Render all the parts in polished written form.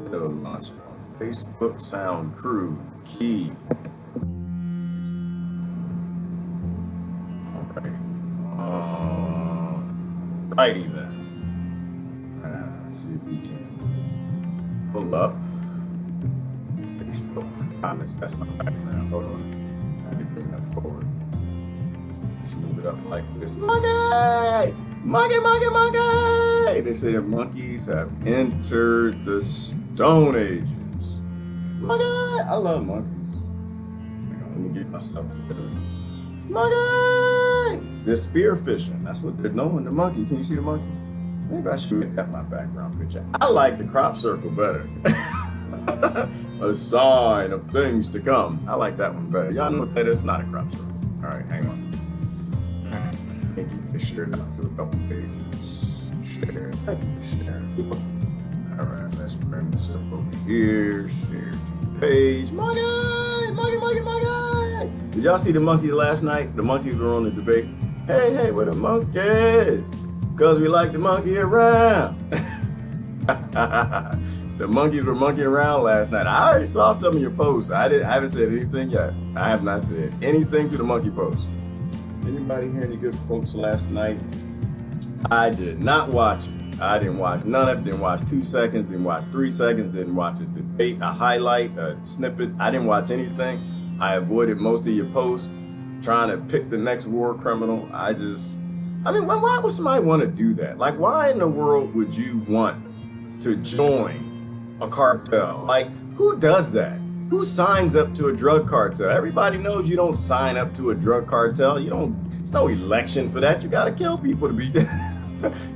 It'll launch on Facebook Sound Crew. Key. Righty then. Let's see if we can pull up Facebook comments. That's my background. Hold on. Let me bring that forward. Let's move it up like this. Monkey! Monkey, monkey, monkey! They say that monkeys have entered the Stone Ages. Monkey! I love monkeys. Hang on, let me get my stuff together. Monkey! They're spearfishing. That's what they're doing. The monkey. Can you see the monkey? Maybe I should make that my background picture. I like the crop circle better. A sign of things to come. I like that one better. Y'all know what that is? It's not a crop circle. All right, hang on. Thank you for sharing out to a couple pages. Share. Thank you for sharing. All right, let's bring this up over here. Share to page. Monkey! Monkey, monkey, monkey! Did y'all see the monkeys last night? The monkeys were on the debate. Hey, hey, where the monkeys? Because we like to monkey around. The monkeys were monkeying around last night. I already saw some of your posts. I haven't said anything yet. I have not said anything to the monkey post. Anybody hear any good quotes last night? I did not watch it. I didn't watch none of it. Didn't watch 2 seconds. Didn't watch 3 seconds. Didn't watch a debate, a highlight, a snippet. I didn't watch anything. I avoided most of your posts, trying to pick the next war criminal. I mean, why would somebody want to do that? Like, why in the world would you want to join a cartel? Like, who does that? Who signs up to a drug cartel? Everybody knows you don't sign up to a drug cartel. There's no election for that. You got to kill people to be,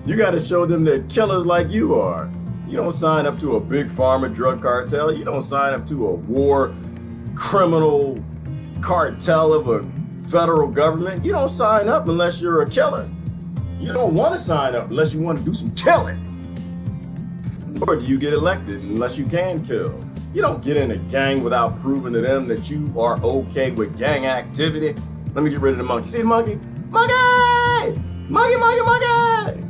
you got to show them they're killers like you are. You don't sign up to a big pharma drug cartel. You don't sign up to a war criminal cartel of a federal government. You don't sign up unless you're a killer. You don't want to sign up unless you want to do some killing. Or do you get elected unless you can kill? You don't get in a gang without proving to them that you are okay with gang activity. Let me get rid of the monkey. See the monkey? Monkey! Monkey, monkey, monkey!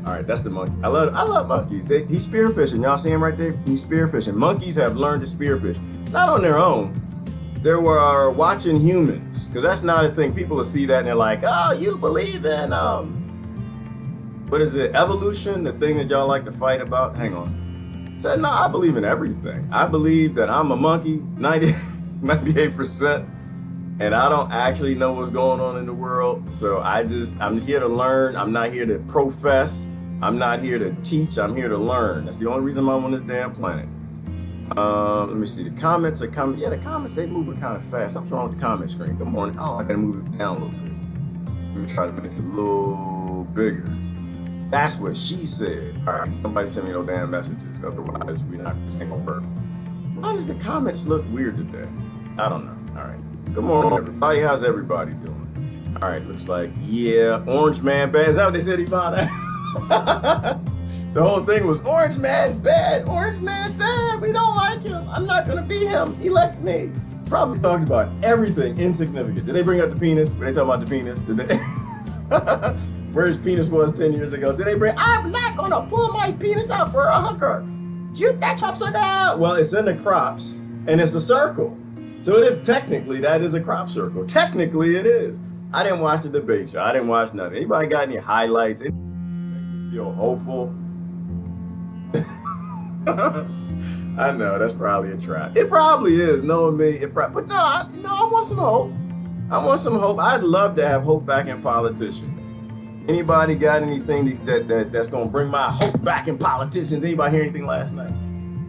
All right, that's the monkey. I love monkeys. He's spearfishing. Y'all see him right there? He's spearfishing. Monkeys have learned to spearfish. Not on their own. They were watching humans, because that's not a thing. People will see that and they're like, oh, you believe in, what is it, evolution? The thing that y'all like to fight about? Hang on. Said, no, I believe in everything. I believe that I'm a monkey, 98%, and I don't actually know what's going on in the world. So I'm here to learn. I'm not here to profess. I'm not here to teach. I'm here to learn. That's the only reason I'm on this damn planet. Let me see. The comments are coming. Yeah, the comments, they moving kind of fast. Something's wrong with the comment screen. Good morning. Oh, I gotta move it down a little bit. Let me try to make it a little bigger. That's what she said. All right, nobody send me no damn messages. Otherwise, we're not gonna work. Why does the comments look weird today? I don't know. All right. Good morning, everybody. How's everybody doing? All right, looks like, yeah, Orange Man bad. Is that what they said, Ivana? The whole thing was Orange Man bad. Orange Man bad. We don't like him. I'm not gonna be him. Elect me. Probably talked about everything insignificant. Did they bring up the penis? Were they talking about the penis? Did they? Where his penis was 10 years ago? Did they bring? I'm not gonna pull my penis out for a hooker. That crops are down. Well, it's in the crops and it's a circle. So it is technically, that is a crop circle. Technically it is. I didn't watch the debate show. I didn't watch nothing. Anybody got any highlights? Anything make me feel hopeful? I know that's probably a trap. It probably is, knowing me. But no, I want some hope. I want some hope. I'd love to have hope back in politicians. Anybody got anything that's gonna bring my hope back in politicians? Anybody hear anything last night?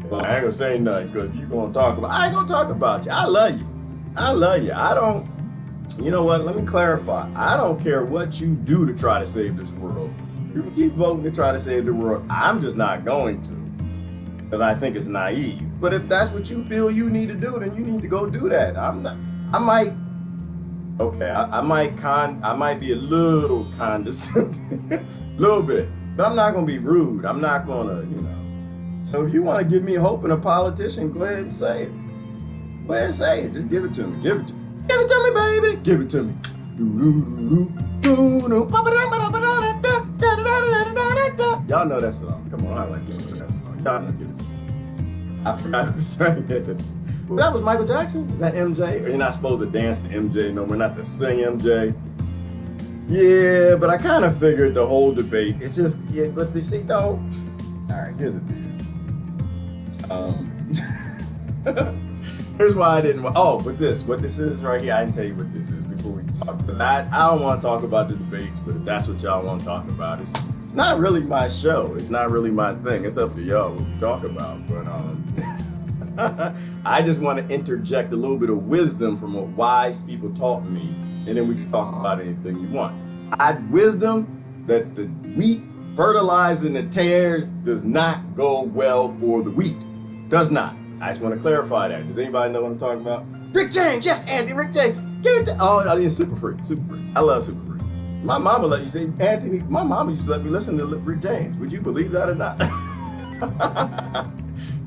Well, I ain't gonna say nothing because you gonna talk about. I ain't gonna talk about you. I love you. I love you. I don't. You know what? Let me clarify. I don't care what you do to try to save this world. You can keep voting to try to save the world. I'm just not going to. Because I think it's naive. But if that's what you feel you need to do, then you need to go do that. I might be a little condescending, a little bit, but I'm not gonna be rude. I'm not gonna, So if you want to give me hope in a politician, go ahead and say it. Go ahead and say it. Just give it to me. Give it to me, baby. Give it to me. Y'all know that song. Come on, I like that song. Y'all know, give it to me. I forgot who sang it. Well, that was Michael Jackson? Is that MJ? Or you're not supposed to dance to MJ? No, we're not to sing MJ. Yeah, but I kind of figured the whole debate. It's just, yeah, but you see, though. All right, here's the deal. Here's why I didn't. Oh, but what this is right here, I didn't tell you what this is before we talk. But I don't want to talk about the debates, but if that's what y'all want to talk about, it's not really my show. It's not really my thing. It's up to y'all what we talk about. But I just want to interject a little bit of wisdom from what wise people taught me, and then we can talk about anything you want. I had wisdom that the wheat fertilizing the tares does not go well for the wheat. Does not. I just want to clarify that. Does anybody know what I'm talking about? Rick James, yes, Anthony, Rick James. Give it to, oh, it's Super Free. I love Super Free. My mama let you say, Anthony, my mama used to let me listen to Rick James. Would you believe that or not?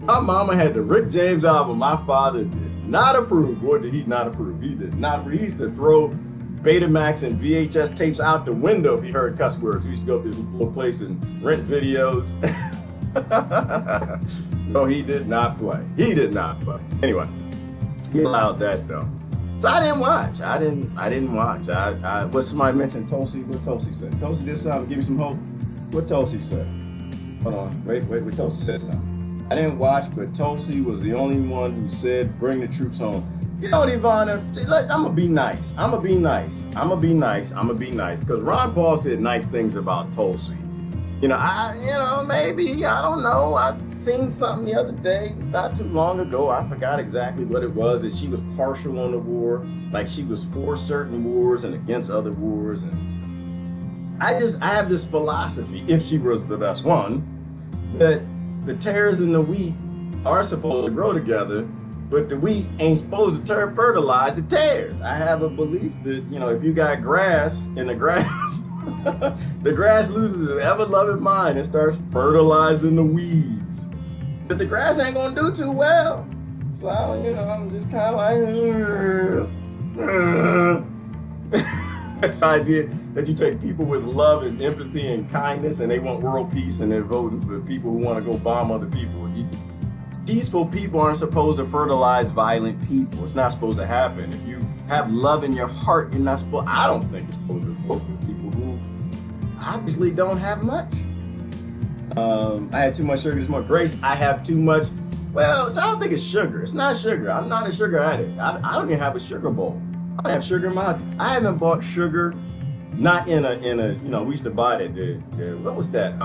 My mama had the Rick James album. My father did not approve. Boy, did he not approve. He did not. He used to throw Betamax and VHS tapes out the window if he heard cuss words. We used to go to this little place and rent videos. No, he did not play. He did not play. Anyway, he allowed that though. So I didn't watch. I didn't watch. What somebody mentioned Tulsi. What Tulsi said? Tulsi did something. Give me some hope. What Tulsi said? Hold on. Wait. What Tulsi said now? I didn't watch, but Tulsi was the only one who said, "Bring the troops home." You know what, Ivana? I'm gonna be nice. Because Ron Paul said nice things about Tulsi. Maybe, I don't know. I seen something the other day, not too long ago. I forgot exactly what it was, that she was partial on the war. Like she was for certain wars and against other wars. And I have this philosophy, if she was the best one, that the tares and the wheat are supposed to grow together, but the wheat ain't supposed to fertilize the tares. I have a belief that, if you got grass in the grass, the grass loses its ever-loving mind and starts fertilizing the weeds. But the grass ain't gonna do too well. So, I'm just kind of like, this idea that you take people with love and empathy and kindness and they want world peace and they're voting for people who want to go bomb other people. Peaceful people aren't supposed to fertilize violent people. It's not supposed to happen. If you have love in your heart, I don't think you're supposed to vote for people who obviously don't have much. I had too much sugar this morning. Grace, I have too much. Well, so I don't think it's sugar. It's not sugar. I'm not a sugar addict. I don't even have a sugar bowl. I don't have sugar in my house. I haven't bought sugar, not in a, we used to buy that, what was that?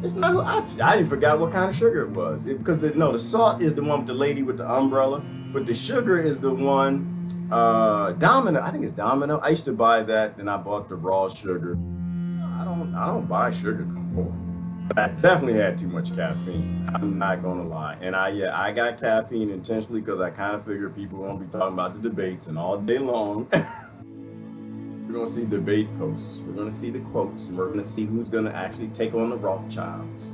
It's not. I didn't forgot what kind of sugar it was. Because the salt is the one with the lady with the umbrella, but the sugar is the one, Domino. I think it's Domino. I used to buy that, then I bought the raw sugar. I don't buy sugar no more. But I definitely had too much caffeine. I'm not gonna lie. And I got caffeine intentionally because I kind of figured people won't be talking about the debates, and all day long. We're going to see debate posts. We're going to see the quotes, and we're going to see who's going to actually take on the Rothschilds.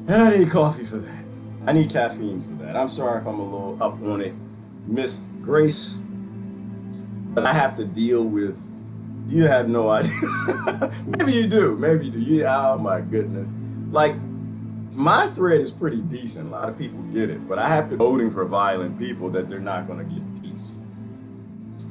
And I need coffee for that. I need caffeine for that. I'm sorry if I'm a little up on it, Miss Grace, but I have to deal with, you have no idea. Maybe you do. Oh my goodness. Like, my thread is pretty decent. A lot of people get it, but I have to voting for violent people that they're not going to get peace.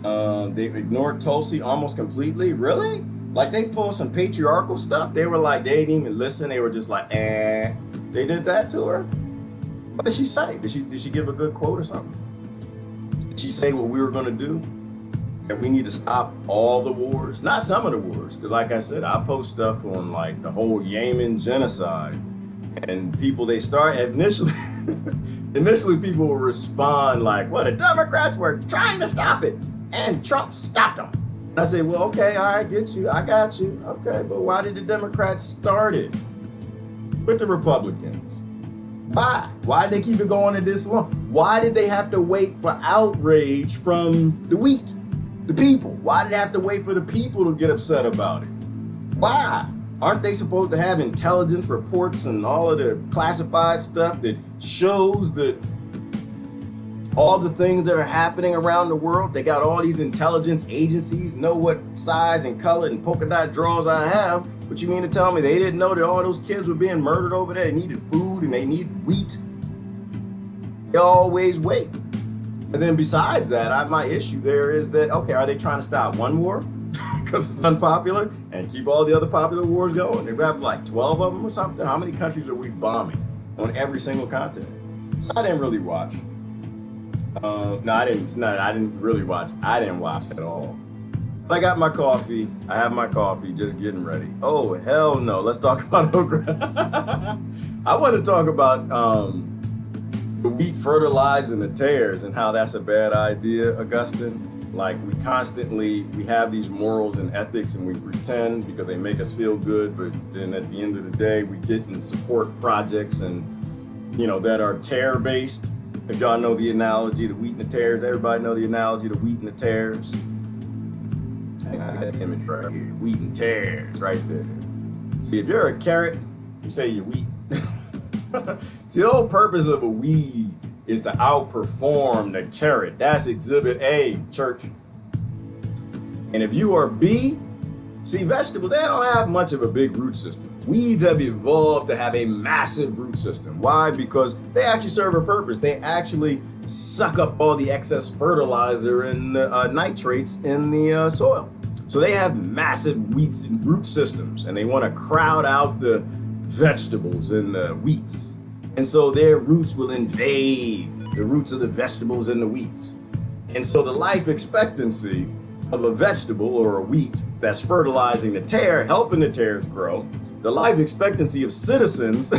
They ignored Tulsi almost completely. Really? Like they pulled some patriarchal stuff. They were like, they didn't even listen. They were just like, eh. They did that to her. What did she say? Did she give a good quote or something? Did she say what we were going to do? That we need to stop all the wars? Not some of the wars. Because like I said, I post stuff on like the whole Yemen genocide. And people, they start initially people will respond like, well, the Democrats were trying to stop it. And Trump stopped them. I say, well, okay, I get you. I got you. Okay, but why did the Democrats start it with the Republicans? Why? Why did they keep it going at this long? Why did they have to wait for outrage from the people? Why did they have to wait for the people to get upset about it? Why? Aren't they supposed to have intelligence reports and all of the classified stuff that shows that all the things that are happening around the world? They got all these intelligence agencies, know what size and color and polka dot drawers I have. But you mean to tell me they didn't know that all those kids were being murdered over there? They needed food and they needed wheat They always wait. And then besides that, my issue there is that, okay, are they trying to stop one war because it's unpopular and keep all the other popular wars going? They have like 12 of them or something. How many countries are we bombing on every single continent? So I didn't really watch. No, I didn't. No, I didn't really watch. I didn't watch at all. I got my coffee. I have my coffee, just getting ready. Oh, hell no. Let's talk about okra. I want to talk about the wheat fertilizing the tares and how that's a bad idea, Augustine. Like we have these morals and ethics and we pretend because they make us feel good, but then at the end of the day, we get and support projects and, that are tare based. If y'all know the analogy, the wheat and the tares, everybody know the analogy, the wheat and the tares. I got that image right here, wheat and tares, right there. See, if you're a carrot, you say you're wheat. See, the whole purpose of a weed is to outperform the carrot. That's exhibit A, church. And if you are B, see, vegetables, they don't have much of a big root system. Weeds have evolved to have a massive root system. Why? Because they actually serve a purpose. They actually suck up all the excess fertilizer and nitrates in the soil. So they have massive weeds and root systems, and they want to crowd out the vegetables and the wheats. And so their roots will invade the roots of the vegetables and the wheats. And so the life expectancy of a vegetable or a wheat that's fertilizing the tare, helping the tares grow, the life expectancy of citizens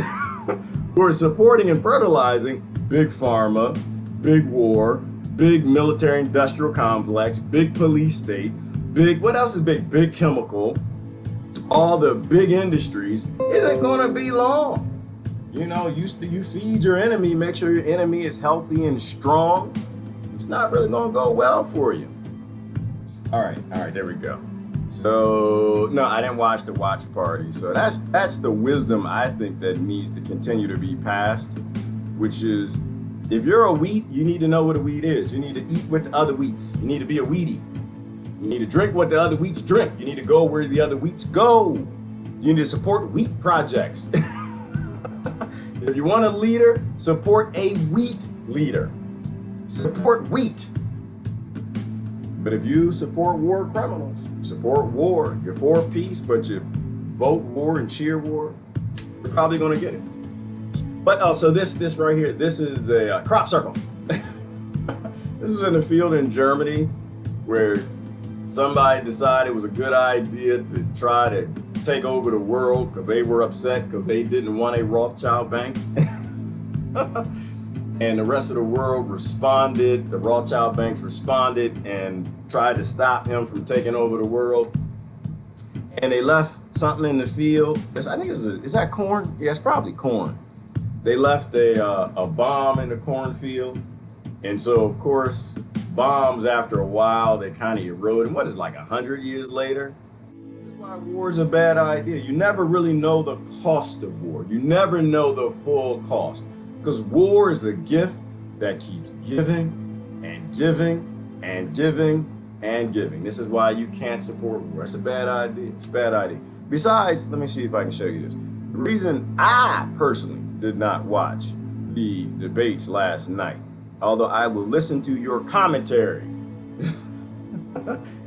who are supporting and fertilizing big pharma, big war, big military industrial complex, big police state, what else is big? Big chemical, all the big industries, isn't gonna be long. You feed your enemy, make sure your enemy is healthy and strong. It's not really gonna go well for you. All right, there we go. So, no, I didn't watch the watch party. So that's the wisdom I think that needs to continue to be passed, which is, if you're a wheat, you need to know what a wheat is. You need to eat with the other wheats. You need to be a wheatie. You need to drink what the other wheats drink. You need to go where the other wheats go. You need to support wheat projects. If you want a leader, support a wheat leader. Support wheat. But if you support war criminals, support war, you're for peace, but you vote war and cheer war, you're probably going to get it. But so this right here, this is a crop circle. This was in a field in Germany where somebody decided it was a good idea to try to take over the world because they were upset because they didn't want a Rothschild bank. And the rest of the world responded, the Rothschild banks responded and tried to stop him from taking over the world. And they left something in the field. I think is that corn? Yeah, it's probably corn. They left a bomb in the cornfield. And so, of course, bombs after a while, they kind of erode. And what is it, like 100 years later? This is why war is a bad idea. You never really know the cost of war. You never know the full cost. Because war is a gift that keeps giving and giving and giving and giving. This is why you can't support war. It's a bad idea. It's a bad idea. Besides, let me see if I can show you this. The reason I personally did not watch the debates last night, although I will listen to your commentary,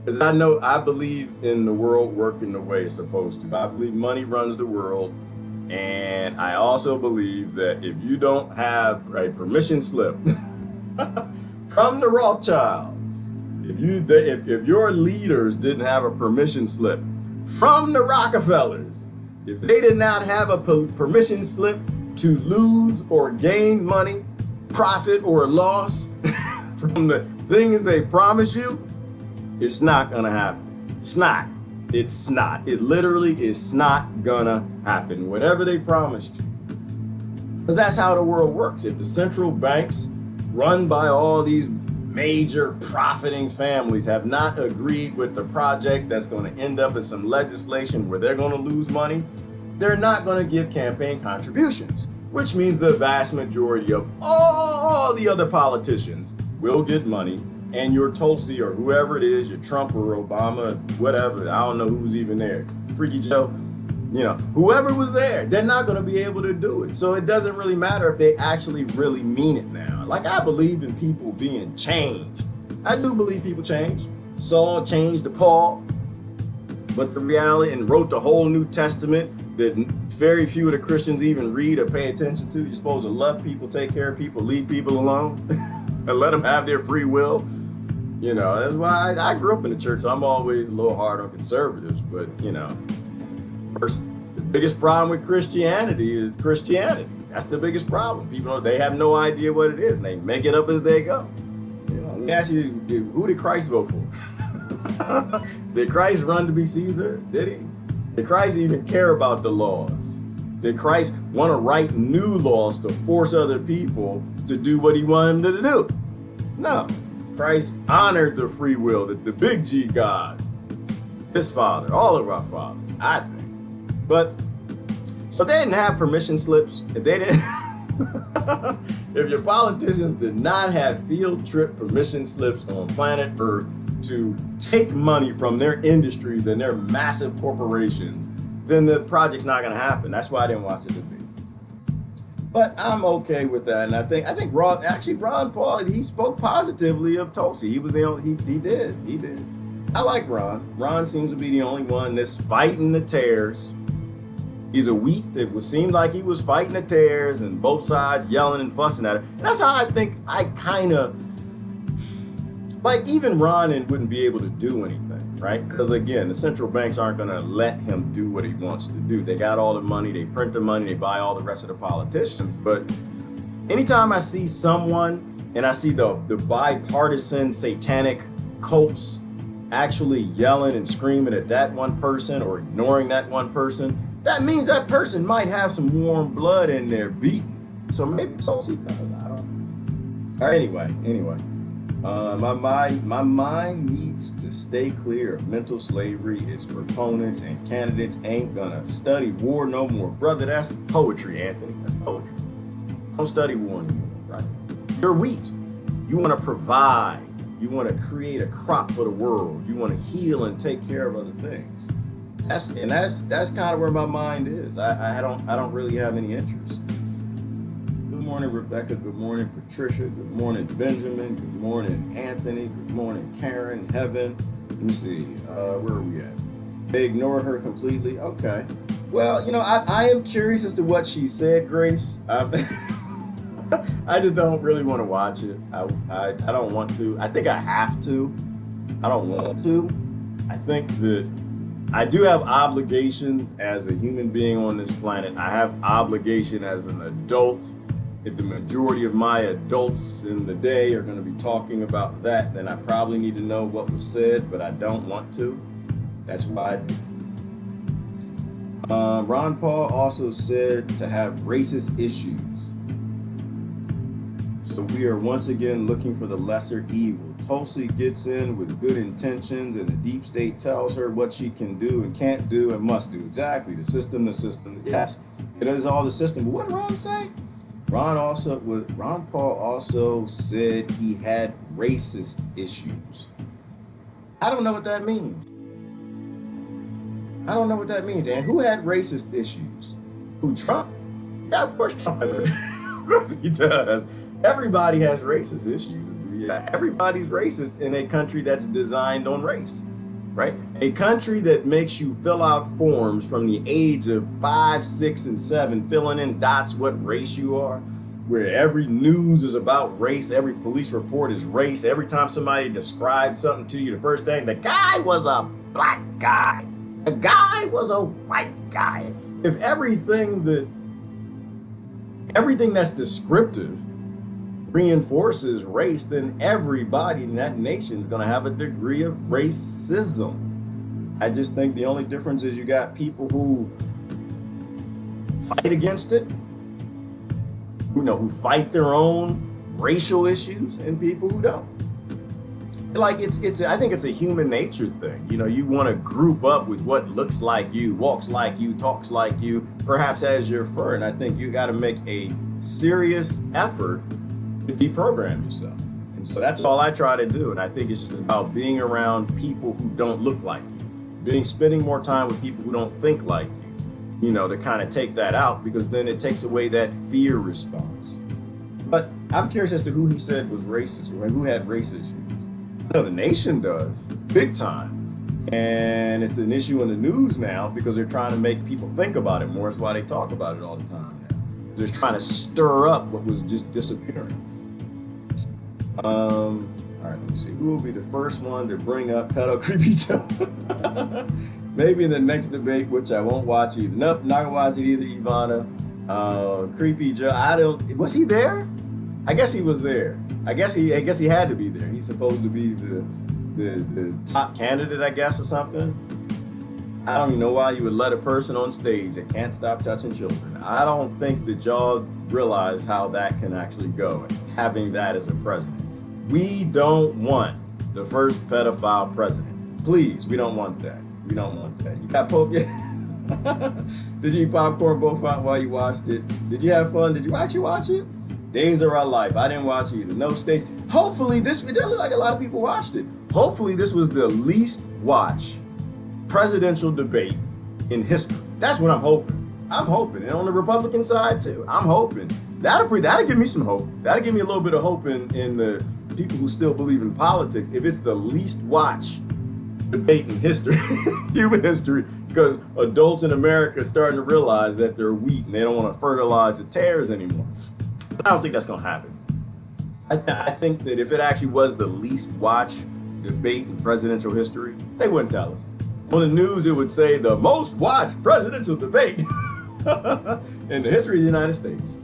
because I believe in the world working the way it's supposed to. I believe money runs the world. And I also believe that if you don't have a permission slip from the Rothschilds, if your leaders didn't have a permission slip from the Rockefellers, if they did not have a permission slip to lose or gain money, profit or loss from the things they promise you, it's not gonna happen. It's not. It literally is not gonna happen, whatever they promised you. Because that's how the world works. If the central banks run by all these major profiting families have not agreed with the project that's gonna end up in some legislation where they're gonna lose money, they're not gonna give campaign contributions, which means the vast majority of all the other politicians will get money. And your Tulsi or whoever it is, your Trump or Obama, whatever, I don't know who's even there, Freaky Joe, Whoever was there, they're not going to be able to do it. So it doesn't really matter if they actually really mean it now. Like, I believe in people being changed. I do believe people changed. Saul changed to Paul, but the reality, and wrote the whole New Testament that very few of the Christians even read or pay attention to. You're supposed to love people, take care of people, leave people alone, and let them have their free will. That's why I grew up in the church, so I'm always a little hard on conservatives. But, first, the biggest problem with Christianity is Christianity. That's the biggest problem. People, they have no idea what it is, and they make it up as they go. Let me ask you, who did Christ vote for? Did Christ run to be Caesar? Did he? Did Christ even care about the laws? Did Christ want to write new laws to force other people to do what he wanted them to do? No. Christ honored the free will, the big G God, his Father, all of our fathers, I think. But, so they didn't have permission slips. If they didn't, if your politicians did not have field trip permission slips on planet Earth to take money from their industries and their massive corporations, then the project's not going to happen. That's why I didn't watch the debate. But I'm okay with that, and I think Ron Paul, he spoke positively of Tulsi. He was the only, he did. I like Ron. Ron seems to be the only one that's fighting the tares. He's a wheat. It seemed like he was fighting the tares, and both sides yelling and fussing at it. And that's how I think I kind of, like, even Ron wouldn't be able to do anything, right? Because again, the central banks aren't going to let him do what he wants to do. They got all the money, they print the money, they buy all the rest of the politicians. But anytime I see someone, and I see the bipartisan satanic cults actually yelling and screaming at that one person or ignoring that one person, that means that person might have some warm blood in their beating. So maybe Tulsi does. I don't know. All right, anyway. My mind needs to stay clear of mental slavery. Its proponents and candidates ain't gonna study war no more. Brother, that's poetry, Anthony. That's poetry. Don't study war anymore, right? You're wheat. You want to provide. You want to create a crop for the world. You want to heal and take care of other things. That's kind of where my mind is. I don't really have any interest. Good morning, Rebecca. Good morning, Patricia. Good morning, Benjamin. Good morning, Anthony. Good morning, Karen, Heaven. Let me see. Where are we at? They ignored her completely. Okay. Well, I am curious as to what she said, Grace. I just don't really want to watch it. I don't want to. I think I have to. I don't want to. I think that I do have obligations as a human being on this planet. I have obligation as an adult. If the majority of my adults in the day are going to be talking about that, then I probably need to know what was said, but I don't want to. That's why I do. Ron Paul also said to have racist issues. So we are once again looking for the lesser evil. Tulsi gets in with good intentions, and the deep state tells her what she can do and can't do and must do. Exactly. The system. Yes, it is all the system. But what did Ron say? Ron Paul also said he had racist issues. I don't know what that means. And who had racist issues? Who, Trump? Yeah, of course Trump. Of course he does. Everybody has racist issues. Yeah, everybody's racist in a country that's designed on race, right? A country that makes you fill out forms from the age of 5, 6, and 7, filling in dots what race you are, where every news is about race, every police report is race. Every time somebody describes something to you, the first thing, the guy was a black guy, the guy was a white guy. If everything that's descriptive reinforces race, then everybody in that nation is going to have a degree of racism. I just think the only difference is you got people who fight against it, who fight their own racial issues, and people who don't. Like I think it's a human nature thing. You want to group up with what looks like you, walks like you, talks like you, perhaps has your fur. And I think you got to make a serious effort to deprogram yourself. And so that's all I try to do. And I think it's just about being around people who don't look like you, spending more time with people who don't think like you, to kind of take that out, because then it takes away that fear response. But I'm curious as to who he said was racist, or who had race issues. I know the nation does, big time. And it's an issue in the news now because they're trying to make people think about it more. That's why they talk about it all the time now. They're trying to stir up what was just disappearing. All right, let me see. Who will be the first one to bring up pedo creepy Joe? Maybe in the next debate, which I won't watch either. Nope, not gonna watch it either, Ivana. Creepy Joe. Was he there? I guess he was there. I guess he had to be there. He's supposed to be the top candidate, I guess, or something. I don't even know why you would let a person on stage that can't stop touching children. I don't think that y'all realize how that can actually go, having that as a president. We don't want the first pedophile president. Please, we don't want that. We don't want that. You got Pope yet? Did you eat popcorn both while you watched it? Did you have fun? Did you actually watch it? Days of Our Life. I didn't watch either. No States. Hopefully this, it doesn't look like a lot of people watched it. Hopefully this was the least watched presidential debate in history. That's what I'm hoping. I'm hoping. And on the Republican side too, I'm hoping. That'll give me some hope. That'll give me a little bit of hope in the people who still believe in politics. If it's the least watched debate in history, human history, because adults in America are starting to realize that they're weak and they don't want to fertilize the tares anymore. But I don't think that's going to happen. I think that if it actually was the least watched debate in presidential history, they wouldn't tell us. On the news, it would say the most watched presidential debate in the history of the United States.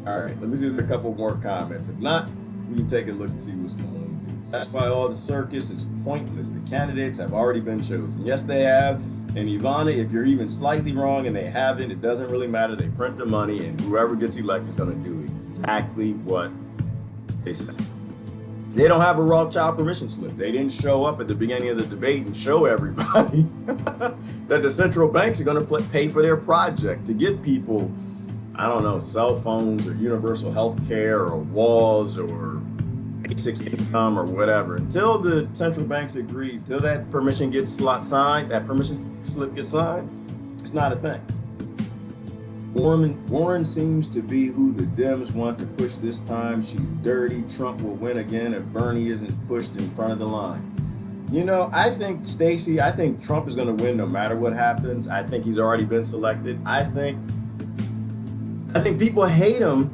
All right, let me see a couple more comments. If not, we can take a look and see what's going on. That's why all the circus is pointless. The candidates have already been chosen. Yes, they have. And Ivana, if you're even slightly wrong and they haven't, it doesn't really matter. They print the money, and whoever gets elected is going to do exactly what they say. They don't have a Rothschild permission slip. They didn't show up at the beginning of the debate and show everybody that the central banks are going to pay for their project to get people, I don't know, cell phones or universal health care or walls or basic income or whatever. Until the central banks agree, until that permission gets signed, that permission slip gets signed, it's not a thing. Warren seems to be who the Dems want to push this time. She's dirty. Trump will win again if Bernie isn't pushed in front of the line. I think, Stacey, I think Trump is going to win no matter what happens. I think he's already been selected. I think people hate him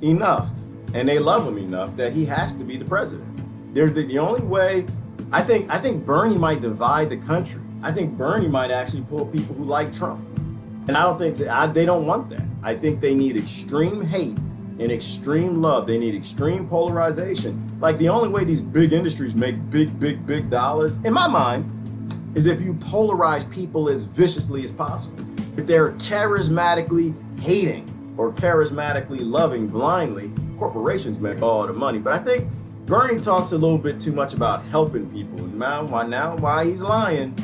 enough and they love him enough that he has to be the president. There's the only way. I think Bernie might divide the country. I think Bernie might actually pull people who like Trump. And I don't think they don't want that. I think they need extreme hate and extreme love. They need extreme polarization. Like the only way these big industries make big dollars, in my mind, is if you polarize people as viciously as possible. If they're charismatically hating or charismatically loving blindly, corporations make all the money. But I think Bernie talks a little bit too much about helping people. Now why he's lying.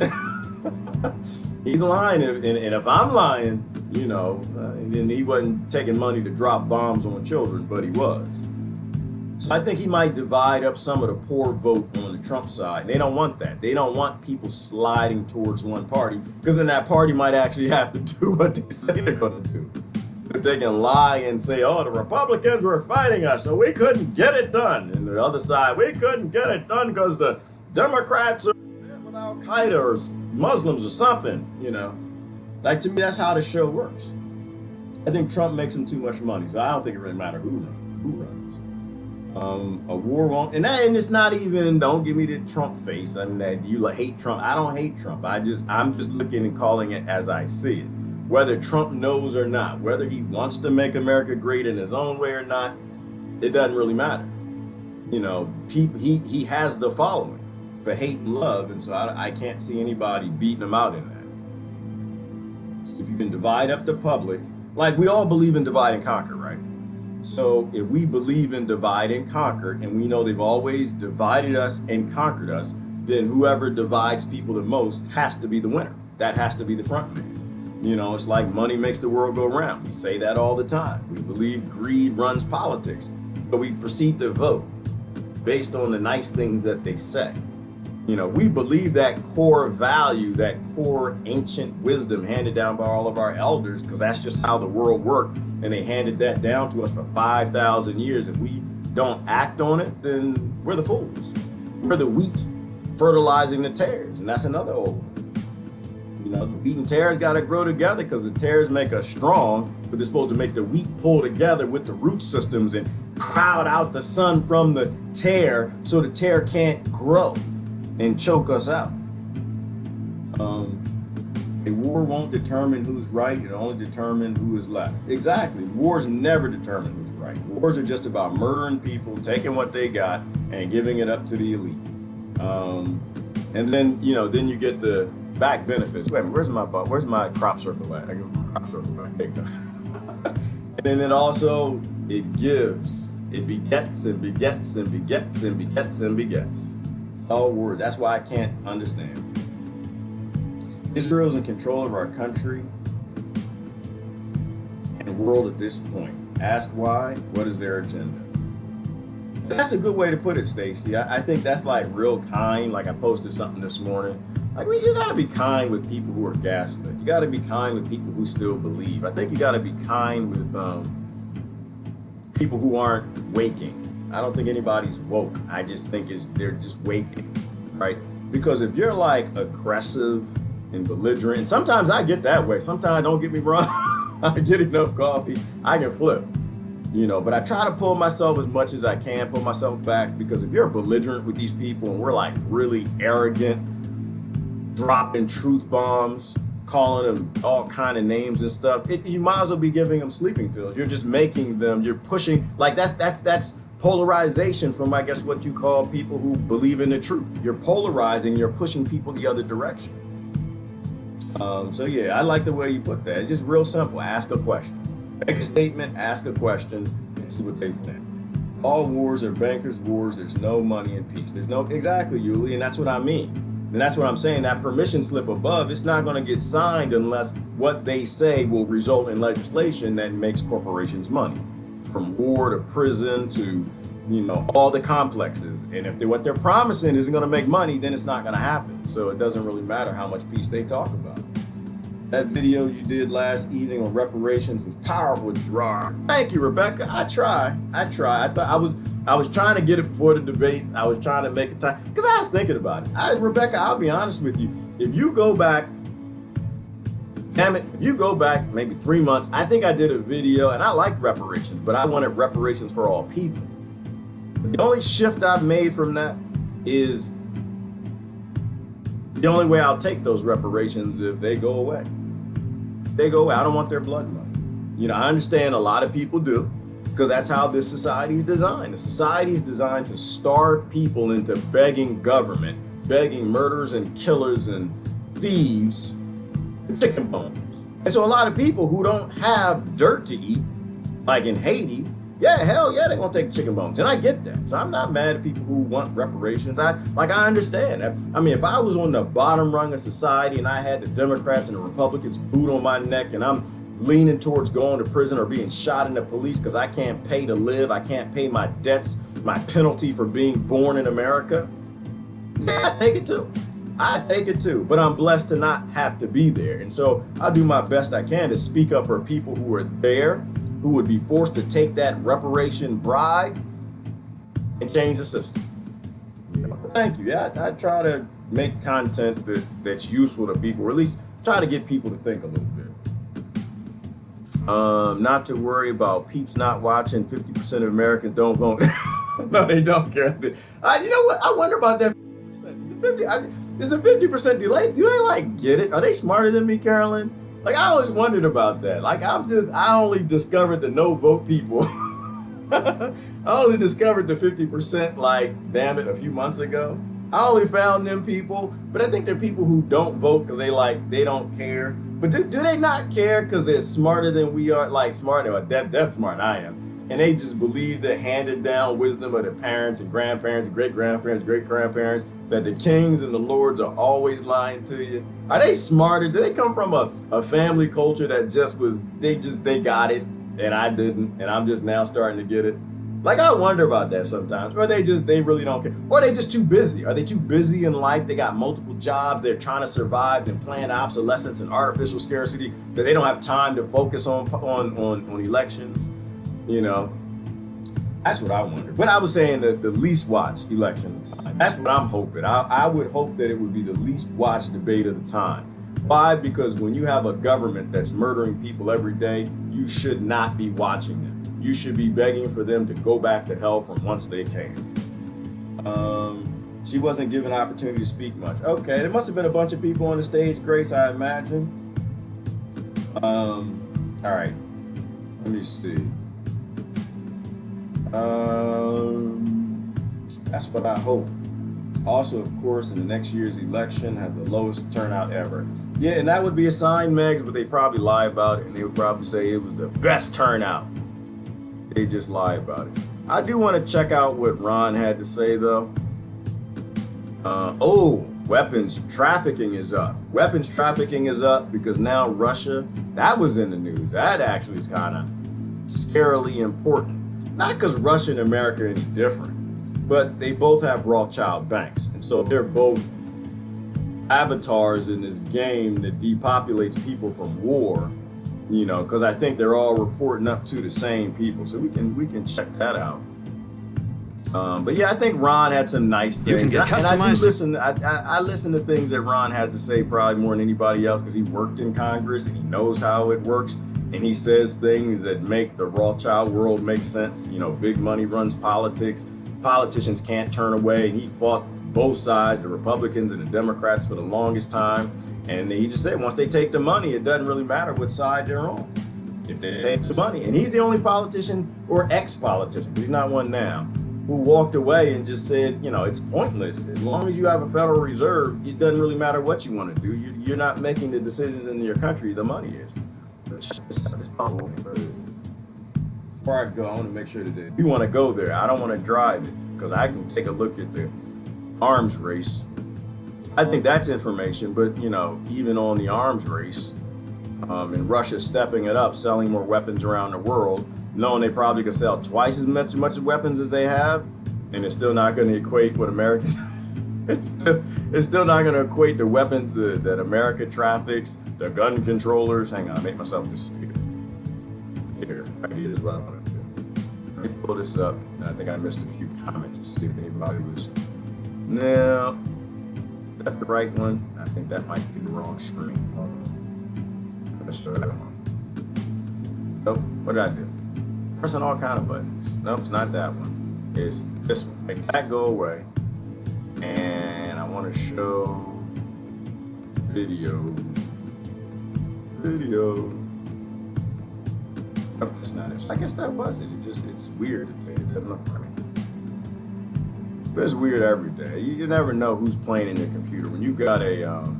He's lying, and if I'm lying, then he wasn't taking money to drop bombs on children, but he was. So I think he might divide up some of the poor vote on the Trump side. They don't want that. They don't want people sliding towards one party, because then that party might actually have to do what they say they're going to do. If they can lie and say, oh, the Republicans were fighting us, so we couldn't get it done. And the other side, we couldn't get it done because the Democrats are with Al-Qaeda or Muslims or something, Like, to me, that's how the show works. I think Trump makes him too much money, so I don't think it really matters who runs. A war won't, and it's not even, don't give me the Trump face. I mean, that you hate Trump. I don't hate Trump. I'm just looking and calling it as I see it. Whether Trump knows or not, whether he wants to make America great in his own way or not, it doesn't really matter. He has the following for hate and love, and so I can't see anybody beating him out in that. If you can divide up the public, like we all believe in divide and conquer, right? So if we believe in divide and conquer, and we know they've always divided us and conquered us, then whoever divides people the most has to be the winner. That has to be the front man. It's like money makes the world go round. We say that all the time. We believe greed runs politics, but we proceed to vote based on the nice things that they say. We believe that core value, that core ancient wisdom handed down by all of our elders, because that's just how the world worked. And they handed that down to us for 5,000 years. If we don't act on it, then we're the fools. We're the wheat fertilizing the tares. And that's another old one. The wheat and tares got to grow together, because the tares make us strong, but they're supposed to make the wheat pull together with the root systems and crowd out the sun from the tare so the tare can't grow and choke us out. A war won't determine who's right, it only determines who is left. Exactly. Wars never determine who's right. Wars are just about murdering people, taking what they got, and giving it up to the elite. And then you get the back benefits. Wait a minute, where's my crop circle at? I get my crop circle back. There you go. And then also it gives. It begets and begets and begets and begets and begets. It's all word. That's why I can't understand. Israel's in control of our country and world at this point. Ask why. What is their agenda? That's a good way to put it, Stacy. I think that's like real kind. Like I posted something this morning. Like, you got to be kind with people who are gaslit. You got to be kind with people who still believe. I think you got to be kind with people who aren't waking. I don't think anybody's woke. I just think they're just waking, right? Because if you're like aggressive and belligerent, and sometimes I get that way. Sometimes, don't get me wrong, I get enough coffee, I can flip. But I try to pull myself as much as I can, pull myself back, because if you're belligerent with these people and we're like really arrogant, dropping truth bombs, calling them all kind of names and stuff, you might as well be giving them sleeping pills. You're just making them, you're pushing, like that's polarization from, I guess, what you call people who believe in the truth. You're polarizing, you're pushing people the other direction. So yeah, I like the way you put that. It's just real simple. Ask a question. Make a statement, ask a question, and see what they think. All wars are bankers' wars. There's no money in peace. Exactly, Yuli, and that's what I mean. And that's what I'm saying. That permission slip above, it's not going to get signed unless what they say will result in legislation that makes corporations money. From war to prison to, all the complexes. And if what they're promising isn't going to make money, then it's not going to happen. So it doesn't really matter how much peace they talk about. That video you did last evening on reparations was powerful, Gerard. Thank you, Rebecca. I try. I thought I was trying to get it before the debates. I was trying to make it time, because I was thinking about it. Rebecca, I'll be honest with you. If you go back maybe 3 months, I think I did a video, and I liked reparations, but I wanted reparations for all people. The only shift I've made from that is the only way I'll take those reparations if they go away. They go away. I don't want their blood money. I understand a lot of people do, because that's how this society is designed. The society is designed to starve people into begging government, begging murderers and killers and thieves for chicken bones. And so a lot of people who don't have dirt to eat, like in Haiti, hell yeah, they're gonna take the chicken bones. And I get that. So I'm not mad at people who want reparations. I understand. I mean, if I was on the bottom rung of society and I had the Democrats and the Republicans boot on my neck and I'm leaning towards going to prison or being shot in the police because I can't pay to live, I can't pay my debts, my penalty for being born in America, I take it too. But I'm blessed to not have to be there. And so I'll do my best I can to speak up for people who are there, who would be forced to take that reparation bribe and change the system. Thank you. I try to make content that's useful to people, or at least try to get people to think a little bit. Not to worry about peeps not watching. 50% of Americans don't vote. No, they don't care. You know what? I wonder about that 50%. There's a 50% delay. Do they get it? Are they smarter than me, Carolyn? I always wondered about that. I only discovered the no vote people. I only discovered the 50%, damn it, a few months ago. I only found them people, but I think they're people who don't vote because they don't care. But do they not care because they're smarter than we are, smarter, or deaf smart than I am. And they just believe the handed down wisdom of their parents and grandparents, great-grandparents, great-grandparents, that the kings and the lords are always lying to you. Are they smarter? Do they come from a family culture that just was, they got it and I didn't, and I'm just now starting to get it? Like I wonder about that sometimes. Or they really don't care. Or they just too busy. Are they too busy in life? They got multiple jobs. They're trying to survive and plan obsolescence and artificial scarcity that they don't have time to focus on elections. You know, that's what I wonder. But I was saying that the least watched election time. That's what I'm hoping. I would hope that it would be the least watched debate of the time. Why? Because when you have a government that's murdering people every day, you should not be watching them. You should be begging for them to go back to hell from whence they came. She wasn't given an opportunity to speak much. Okay, there must have been a bunch of people on the stage, Grace, I imagine. All right, let me see. That's what I hope. Also, of course, in the next year's election has the lowest turnout ever. Yeah, and that would be a sign, Megs, but they probably lie about it, and they would probably say it was the best turnout. They just lie about it. I do want to check out what Ron had to say, though. Weapons trafficking is up. Weapons trafficking is up because now Russia, that was in the news. That actually is kind of scarily important. Not because Russia and America are any different, but they both have Rothschild banks. And so they're both avatars in this game that depopulates people from war. You know, because I think they're all reporting up to the same people, so we can check that out. But yeah, I think Ron had some nice things. You can get customized. And I do listen. I listen to things that Ron has to say probably more than anybody else because he worked in Congress and he knows how it works. And he says things that make the Rothschild world make sense. You know, big money runs politics. Politicians can't turn away. And he fought both sides, the Republicans and the Democrats, for the longest time. And he just said, once they take the money, it doesn't really matter what side they're on. If they take the money. And he's the only politician or ex-politician, he's not one now, who walked away and just said, you know, it's pointless. As long as you have a Federal Reserve, it doesn't really matter what you want to do. You're not making the decisions in your country, the money is. Before I go, I want to make sure that you want to go there. I don't want to drive it because I can take a look at the arms race. I think that's information, but you know, even on the arms race, and Russia stepping it up, selling more weapons around the world, knowing they probably could sell twice as much weapons as they have, and it's still not going to equate what Americans. it's still not going to equate the weapons that America traffics, the gun controllers. Hang on, I made myself disappear. Here, is what I want to do. Let me pull this up. I think I missed a few comments to see if anybody was. No. Is that the right one? I think that might be the wrong screen. Let's show that one. Nope. What did I do? Pressing all kind of buttons. Nope, it's not that one. It's this one. Make that go away. And I want to show video. Nope, that's not it. I guess that was it. It's weird today. It doesn't look right. It's weird every day. You never know who's playing in your computer. When you got a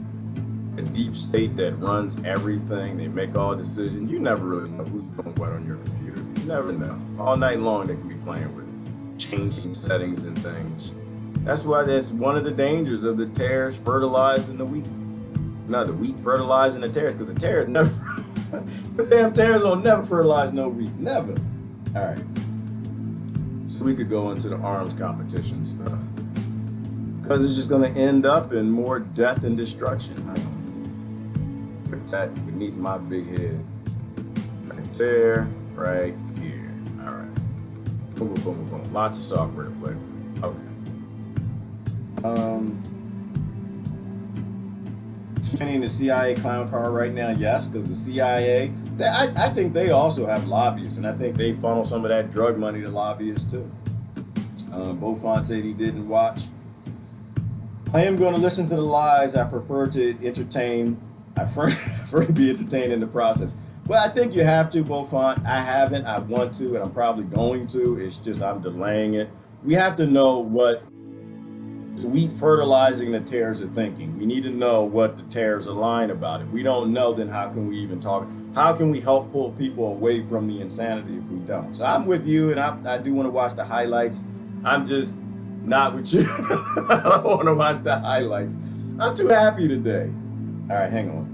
deep state that runs everything, they make all decisions, you never really know who's doing what on your computer. You never know. All night long they can be playing with it, changing settings and things. That's why that's one of the dangers of the tares fertilizing the wheat. No, the wheat fertilizing the tares, because the tares never, the damn tares don't never fertilize no wheat. Never. All right. So we could go into the arms competition stuff because it's just going to end up in more death and destruction. Put that beneath my big head. Right there, right here. All right. Boom, boom, boom, boom, boom. Lots of software to play with. Okay. Spinning the CIA clown car right now, yes, because the CIA, I think they also have lobbyists, and I think they funnel some of that drug money to lobbyists too. Beaufont said he didn't watch. I am going to listen to the lies. I prefer to entertain. I prefer to be entertained in the process. Well, I think you have to, Beaufont. I haven't. I want to, and I'm probably going to. It's just I'm delaying it. We have to know what the wheat fertilizing the tares are thinking. We need to know what the tares are lying about. If we don't know, then how can we even talk? How can we help pull people away from the insanity if we don't? So I'm with you, and I do want to watch the highlights. I'm just not with you. I don't want to watch the highlights. I'm too happy today. All right, hang on.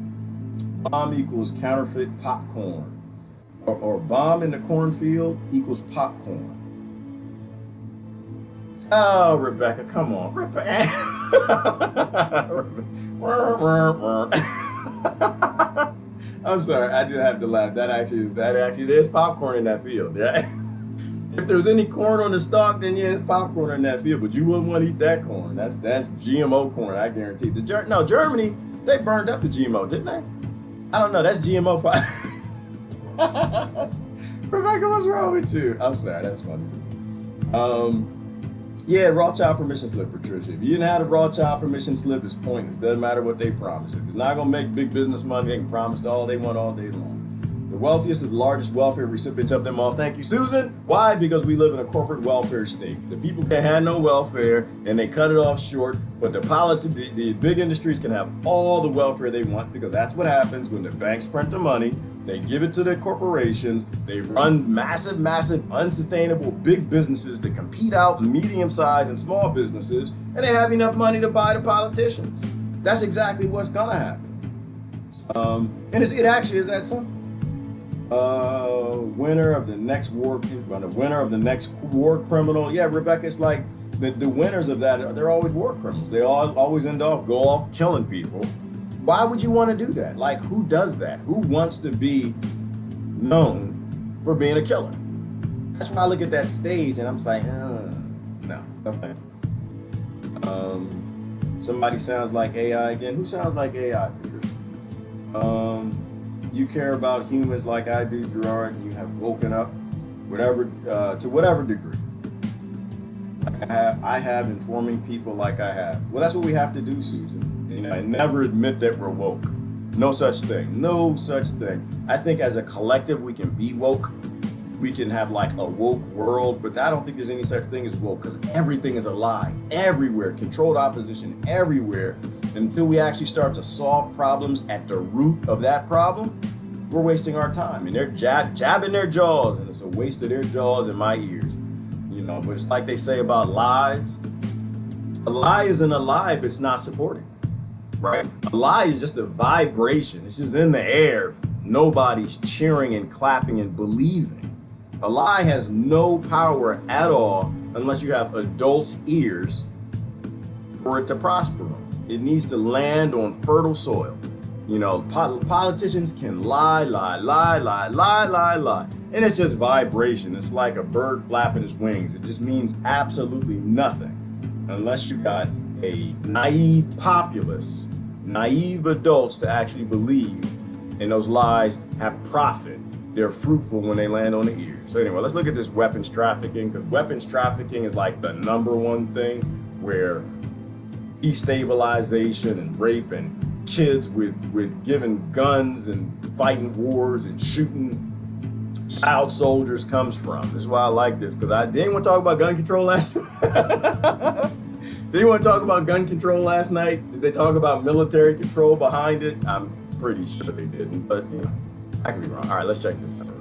Bomb equals counterfeit popcorn. Or bomb in the cornfield equals popcorn. Oh, Rebecca, come on. Rebecca. I'm sorry, I did have to laugh. There's popcorn in that field. Yeah. If there's any corn on the stalk, then yeah, it's popcorn in that field. But you wouldn't want to eat that corn. That's GMO corn, I guarantee. Germany, they burned up the GMO, didn't they? I don't know. That's GMO pie. Rebecca, what's wrong with you? I'm sorry, that's funny. Yeah, raw child permission slip, Patricia. If you didn't have a raw child permission slip, it's pointless. Doesn't matter what they promise. If it's not going to make big business money, they can promise all they want all day long. The wealthiest are the largest welfare recipients of them all. Thank you, Susan. Why? Because we live in a corporate welfare state. The people can't have no welfare, and they cut it off short. But the big industries can have all the welfare they want, because that's what happens when the banks print the money. They give it to the corporations. They run massive, unsustainable big businesses to compete out medium-sized and small businesses, and they have enough money to buy the politicians. That's exactly what's gonna happen. And it actually is that simple. Winner of the next war criminal. Yeah, Rebecca, it's like the winners of that, they're always war criminals. They always go off killing people. Why would you want to do that? Like, who does that? Who wants to be known for being a killer? That's why I look at that stage and I'm just like, no thank you. Somebody sounds like AI again. Who sounds like AI, Peter? You care about humans like I do, Gerard, and you have woken up to whatever degree. I have informing people like I have. Well, that's what we have to do, Susan. And never admit that we're woke. No such thing. No such thing. I think as a collective we can be woke. We can have like a woke world, but I don't think there's any such thing as woke, because everything is a lie. Everywhere. Controlled opposition everywhere. Until we actually start to solve problems at the root of that problem, we're wasting our time. And they're jabbing their jaws, and it's a waste of their jaws in my ears. But it's like they say about lies. A lie isn't a lie if it's not supporting. Right? A lie is just a vibration. It's just in the air. Nobody's cheering and clapping and believing. A lie has no power at all unless you have adults' ears for it to prosper on. It needs to land on fertile soil. Politicians can lie. And it's just vibration. It's like a bird flapping its wings. It just means absolutely nothing unless you got a naive populace, naive adults to actually believe, and those lies have profit. They're fruitful when they land on the ears. So anyway, let's look at this weapons trafficking, because weapons trafficking is like the number one thing where destabilization and rape and kids with giving guns and fighting wars and shooting child soldiers comes from. This is why I like this, because didn't want to talk about gun control last night. Did you want to talk about gun control last night? Did they talk about military control behind it? I'm pretty sure they didn't, but I could be wrong. All right, let's check this out.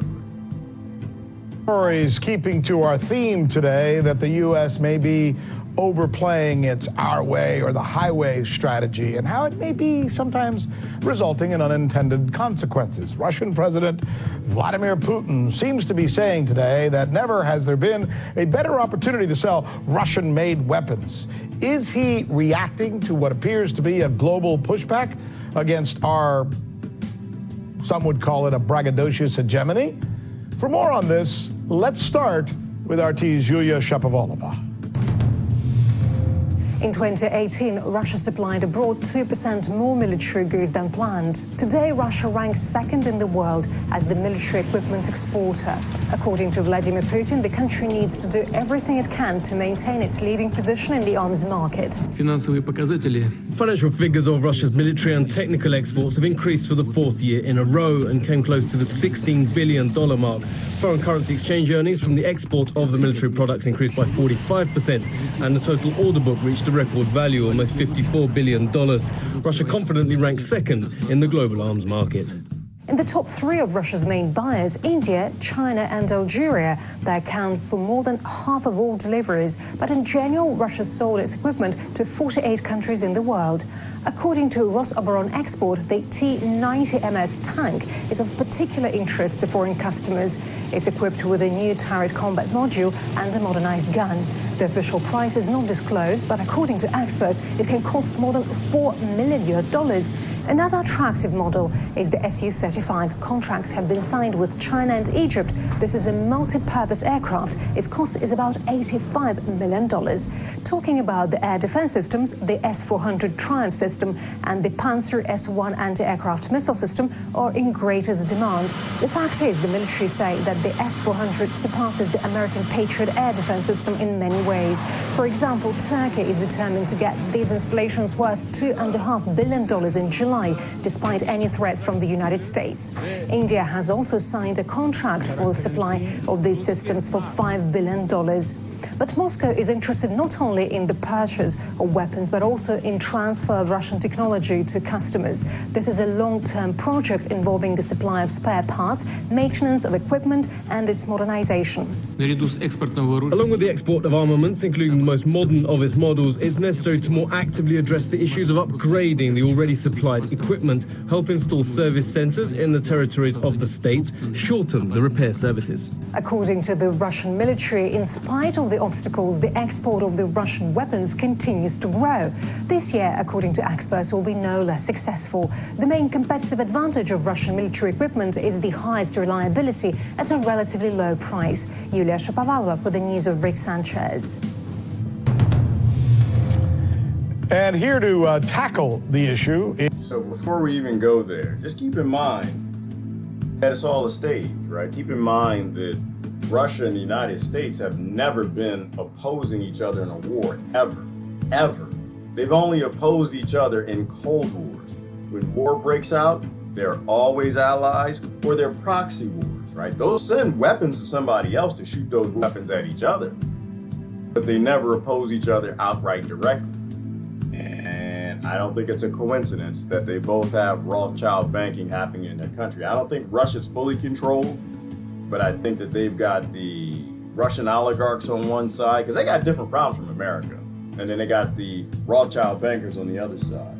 Stories keeping to our theme today that the U.S. may be overplaying its our way or the highway strategy, and how it may be sometimes resulting in unintended consequences. Russian President Vladimir Putin seems to be saying today that never has there been a better opportunity to sell Russian-made weapons. Is he reacting to what appears to be a global pushback against our, some would call it a braggadocious hegemony? For more on this, let's start with RT's Yulia Shapovalova. In 2018, Russia supplied abroad 2% more military goods than planned. Today, Russia ranks second in the world as the military equipment exporter. According to Vladimir Putin, the country needs to do everything it can to maintain its leading position in the arms market. Financial figures of Russia's military and technical exports have increased for the fourth year in a row and came close to the $16 billion mark. Foreign currency exchange earnings from the export of the military products increased by 45%, and the total order book reached a record value, almost $54 billion. Russia confidently ranks second in the global arms market. In the top three of Russia's main buyers, India, China and Algeria, they account for more than half of all deliveries. But in general, Russia sold its equipment to 48 countries in the world. According to Rosoboronexport, the T-90MS tank is of particular interest to foreign customers. It's equipped with a new turret combat module and a modernized gun. The official price is not disclosed, but according to experts, it can cost more than $4 million. Another attractive model is the Su-35. Contracts have been signed with China and Egypt. This is a multi-purpose aircraft. Its cost is about $85 million. Talking about the air defense systems, the S-400 Triumph system and the Panzer S-1 anti-aircraft missile system are in greatest demand. The fact is, the military say that the S-400 surpasses the American Patriot air defense system in many ways. For example, Turkey is determined to get these installations worth $2.5 billion in July, despite any threats from the United States. India has also signed a contract for the supply of these systems for $5 billion. But Moscow is interested not only in the purchase of weapons, but also in transfer of Russian technology to customers. This is a long-term project involving the supply of spare parts, maintenance of equipment, and its modernization. Along with the export of armaments, including the most modern of its models, it's necessary to more actively address the issues of upgrading the already supplied equipment, help install service centers in the territories of the states, shorten the repair services. According to the Russian military, in spite of the obstacles, the export of the Russian weapons continues to grow. This year, according to experts, will be no less successful. The main competitive advantage of Russian military equipment is the highest reliability at a relatively low price. Yulia Shapovalova for the news of Rick Sanchez. And here to tackle the issue is... So before we even go there, just keep in mind that it's all a stage, right? Keep in mind that Russia and the United States have never been opposing each other in a war, ever, ever. They've only opposed each other in Cold Wars. When war breaks out, they're always allies or they're proxy wars, right? They'll send weapons to somebody else to shoot those weapons at each other, but they never oppose each other outright directly. And I don't think it's a coincidence that they both have Rothschild banking happening in their country. I don't think Russia's fully controlled, but I think that they've got the Russian oligarchs on one side, because they got different problems from America. And then they got the Rothschild bankers on the other side.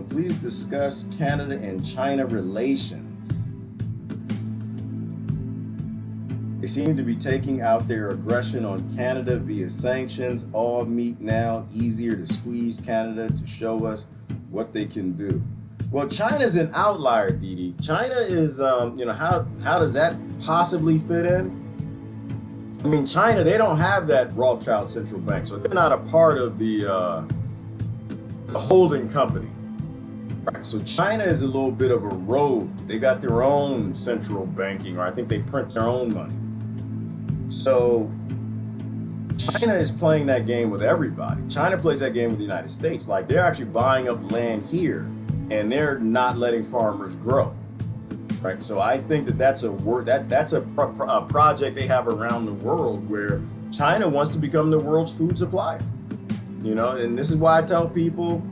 Please discuss Canada and China relations. They seem to be taking out their aggression on Canada via sanctions. All meet now, easier to squeeze Canada to show us what they can do. Well, China's an outlier, Didi. China is, how does that possibly fit in? I mean, China, they don't have that Rothschild central bank, so they're not a part of the holding company. Right, so China is a little bit of a rogue. They got their own central banking, or I think they print their own money. So China is playing that game with everybody. China plays that game with the United States. Like, they're actually buying up land here, and they're not letting farmers grow. Right, so I think that that's a project they have around the world where China wants to become the world's food supplier. And this is why I tell people,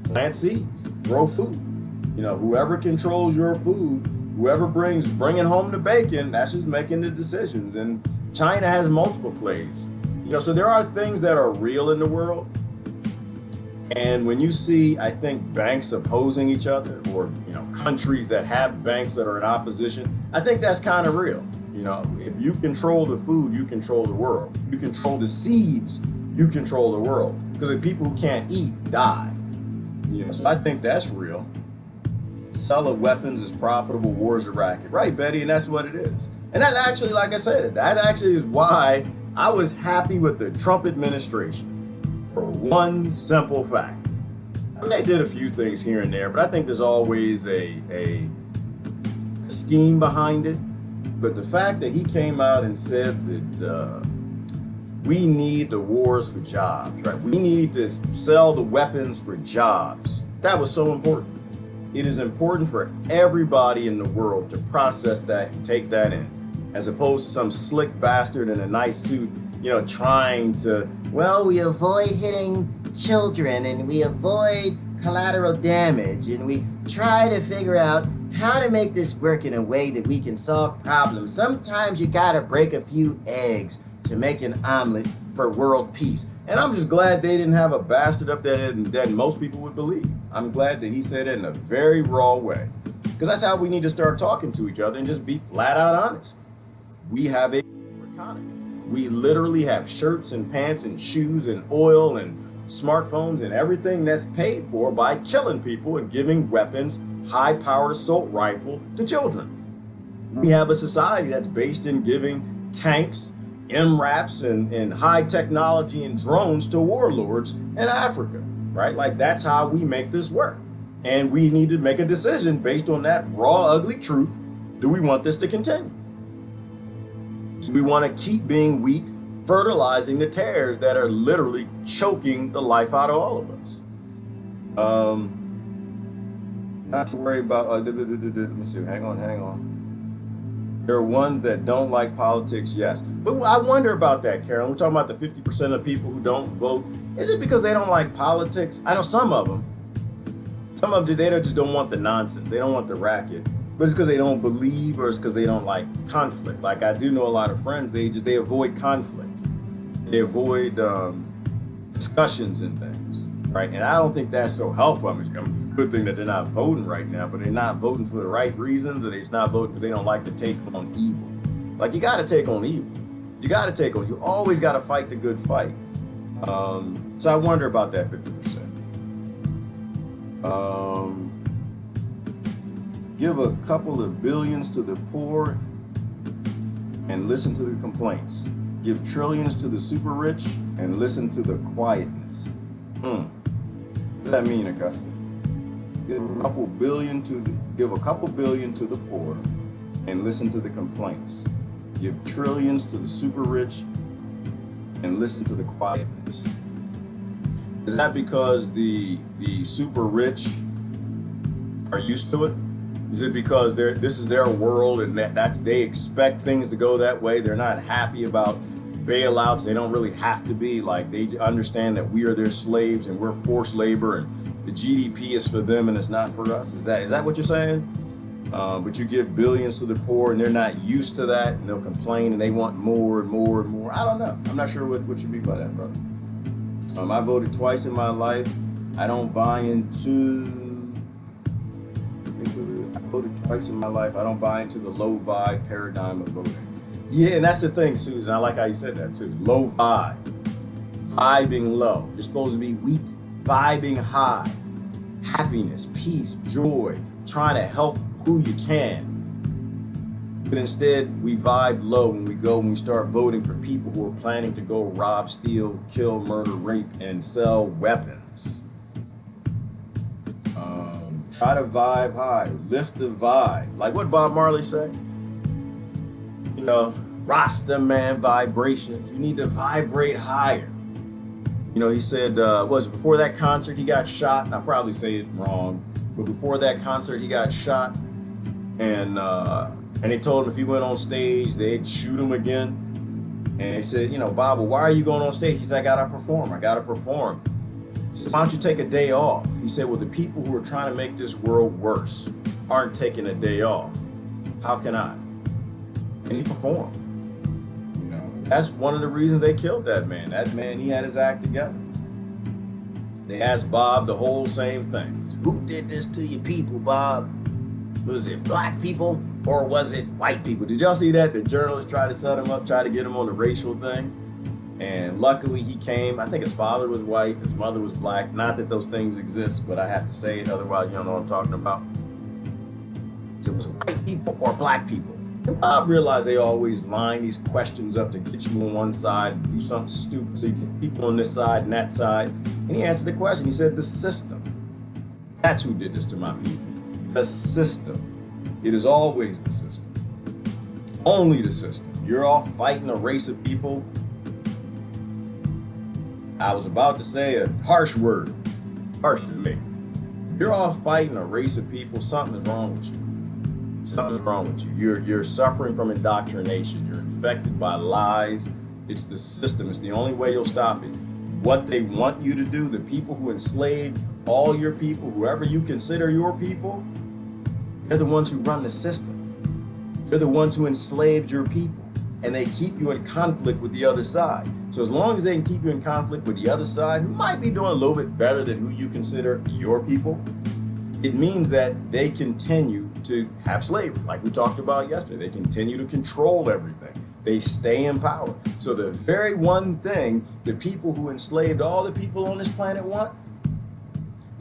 plant seeds, grow food. Whoever controls your food, whoever bringing home the bacon, that's who's making the decisions. And China has multiple plays. So there are things that are real in the world. And when you see, I think, banks opposing each other, or countries that have banks that are in opposition, I think that's kind of real. If you control the food, you control the world. You control the seeds, you control the world. Because the people who can't eat die. So I think that's real. Sell of weapons is profitable, war is a racket. Right, Betty, and that's what it is. And that actually, like I said, that actually is why I was happy with the Trump administration. For one simple fact. They did a few things here and there, but I think there's always a scheme behind it. But the fact that he came out and said that we need the wars for jobs, right? We need to sell the weapons for jobs. That was so important. It is important for everybody in the world to process that and take that in, as opposed to some slick bastard in a nice suit, trying to, we avoid hitting children and we avoid collateral damage and we try to figure out how to make this work in a way that we can solve problems. Sometimes you gotta break a few eggs to make an omelet for world peace. And I'm just glad they didn't have a bastard up there that most people would believe. I'm glad that he said it in a very raw way. Because that's how we need to start talking to each other and just be flat out honest. We have a economy. We literally have shirts and pants and shoes and oil and smartphones and everything that's paid for by killing people and giving weapons, high-powered assault rifle to children. We have a society that's based in giving tanks, MRAPs, and high technology and drones to warlords in Africa, right? Like, that's how we make this work. And we need to make a decision based on that raw, ugly truth. Do we want this to continue? Do we want to keep being weak, fertilizing the tares that are literally choking the life out of all of us? Not to worry about, let me see, hang on. There are ones that don't like politics, yes. But I wonder about that, Carolyn. We're talking about the 50% of people who don't vote. Is it because they don't like politics? I know some of them. Some of them, they just don't want the nonsense. They don't want the racket. But it's because they don't believe, or it's because they don't like conflict. Like, I do know a lot of friends, they avoid conflict. They avoid discussions and things, right? And I don't think that's so helpful. I mean, it's a good thing that they're not voting right now, but they're not voting for the right reasons, or they're not voting because they don't like to take on evil. Like, you got to take on evil. You always got to fight the good fight. So I wonder about that 50%. Give a couple of billions to the poor and listen to the complaints. Give trillions to the super rich and listen to the quietness. What does that mean, Augusta? Give a couple billion to the poor and listen to the complaints. Give trillions to the super rich and listen to the quietness. Is that because the super rich are used to it? Is it because this is their world and they expect things to go that way? They're not happy about bailouts. They don't really have to be. Like, they understand that we are their slaves and we're forced labor and the GDP is for them and it's not for us. Is that what you're saying? But you give billions to the poor and they're not used to that, and they'll complain and they want more and more and more. I don't know. I'm not sure what you mean by that, brother. I voted twice in my life. I don't buy into. I voted twice in my life. I don't buy into the low vibe paradigm of voting. Yeah, and that's the thing, Susan. I like how you said that too. Low vibe. Vibing low. You're supposed to be weak, vibing high. Happiness, peace, joy, trying to help who you can. But instead, we vibe low when we start voting for people who are planning to go rob, steal, kill, murder, rape, and sell weapons. Try to vibe high, lift the vibe. Like what Bob Marley said. You know, Rasta man vibrations. You need to vibrate higher. You know, he said, before that concert he got shot, and I'll probably say it wrong, but before that concert he got shot, and they told him if he went on stage, they'd shoot him again. And they said, Bob, well, why are you going on stage? He said, I gotta perform. He said, why don't you take a day off? He said, well, the people who are trying to make this world worse aren't taking a day off. How can I? And he performed. That's one of the reasons they killed that man. That man, he had his act together. They asked Bob the whole same thing. Who did this to you people, Bob? Was it black people or was it white people? Did y'all see that? The journalists tried to set him up, tried to get him on the racial thing. And luckily he came. I think his father was white, his mother was black. Not that those things exist, but I have to say it, otherwise you don't know what I'm talking about. So it was white people or black people. And Bob realized they always line these questions up to get you on one side, do something stupid, so you get people on this side and that side. And he answered the question. He said, the system. That's who did this to my people. The system. It is always the system. Only the system. You're all fighting a race of people. I was about to say a harsh word. Harsh to me. You're all fighting a race of people. Something is wrong with you. Something's wrong with you. You're suffering from indoctrination. You're infected by lies. It's the system. It's the only way you'll stop it. What they want you to do, the people who enslaved all your people, whoever you consider your people, they're the ones who run the system. They're the ones who enslaved your people. and they keep you in conflict with the other side. So as long as they can keep you in conflict with the other side, who might be doing a little bit better than who you consider your people, it means that they continue to have slavery, like we talked about yesterday. They continue to control everything. They stay in power. So the very one thing the people who enslaved all the people on this planet want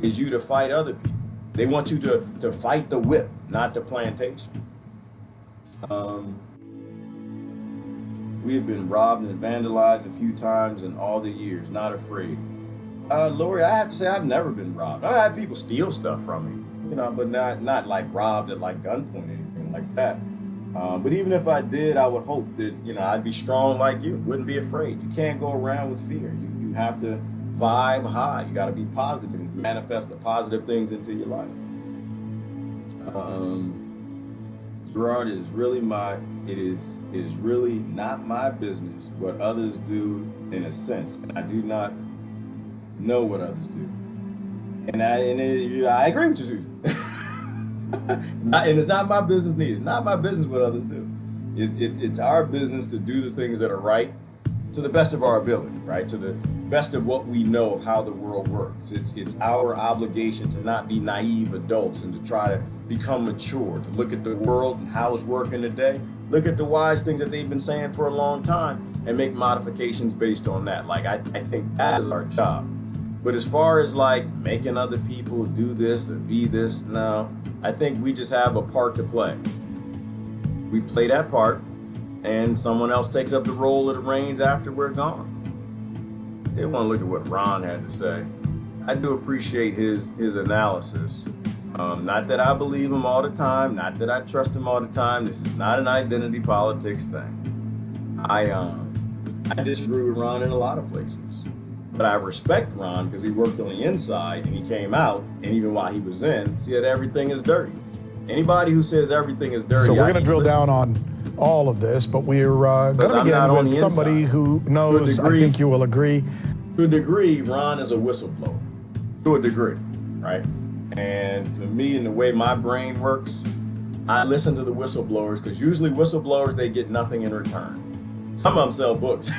is you to fight other people. They want you to fight the whip, not the plantation. We have been robbed and vandalized a few times in all the years, not afraid. Lori, I have to say I've never been robbed. I've had people steal stuff from me, but not like robbed at like gunpoint or anything like that. But even if I did, I would hope that, I'd be strong like you, wouldn't be afraid. You can't go around with fear. You have to vibe high. You got to be positive and manifest the positive things into your life. Gerard, it is really not my business what others do in a sense. And I do not know what others do. And I agree with you, Susan. And it's not my business neither. It's not my business what others do. It's our business to do the things that are right to the best of our ability, right? To the best of what we know of how the world works. It's our obligation to not be naive adults and to try to become mature, to look at the world and how it's working today, look at the wise things that they've been saying for a long time and make modifications based on that. Like, I think that is our job. But as far as like making other people do this or be this, no, I think we just have a part to play. We play that part and someone else takes up the role of the reins after we're gone. They want to look at what Ron had to say. I do appreciate his analysis. Not that I believe him all the time, not that I trust him all the time. This is not an identity politics thing. I disagree with Ron in a lot of places. But I respect Ron because he worked on the inside and he came out, and even while he was in, said everything is dirty. Anybody who says everything is dirty, so we're going to drill down on all of this, but we're going to begin with somebody who knows, I think you will agree. To a degree, Ron is a whistleblower. To a degree, right? And for me, and the way my brain works, I listen to the whistleblowers because usually whistleblowers, they get nothing in return. Some of them sell books.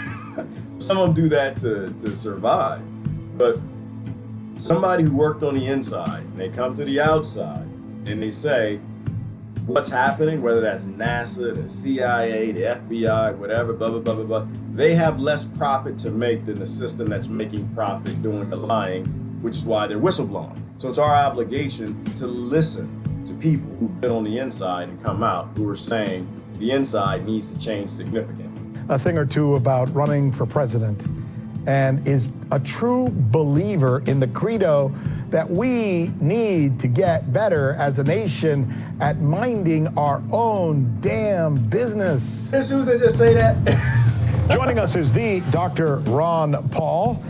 Some of them do that to survive. But somebody who worked on the inside, and they come to the outside and they say, what's happening, whether that's NASA, the CIA, the FBI, whatever, blah, blah, blah, blah, blah, they have less profit to make than the system that's making profit doing the lying, which is why they're whistleblowing. So it's our obligation to listen to people who've been on the inside and come out who are saying the inside needs to change significantly. A thing or two about running for president, and is a true believer in the credo that we need to get better as a nation at minding our own damn business. Did Susan just say that? Joining us is the Dr. Ron Paul.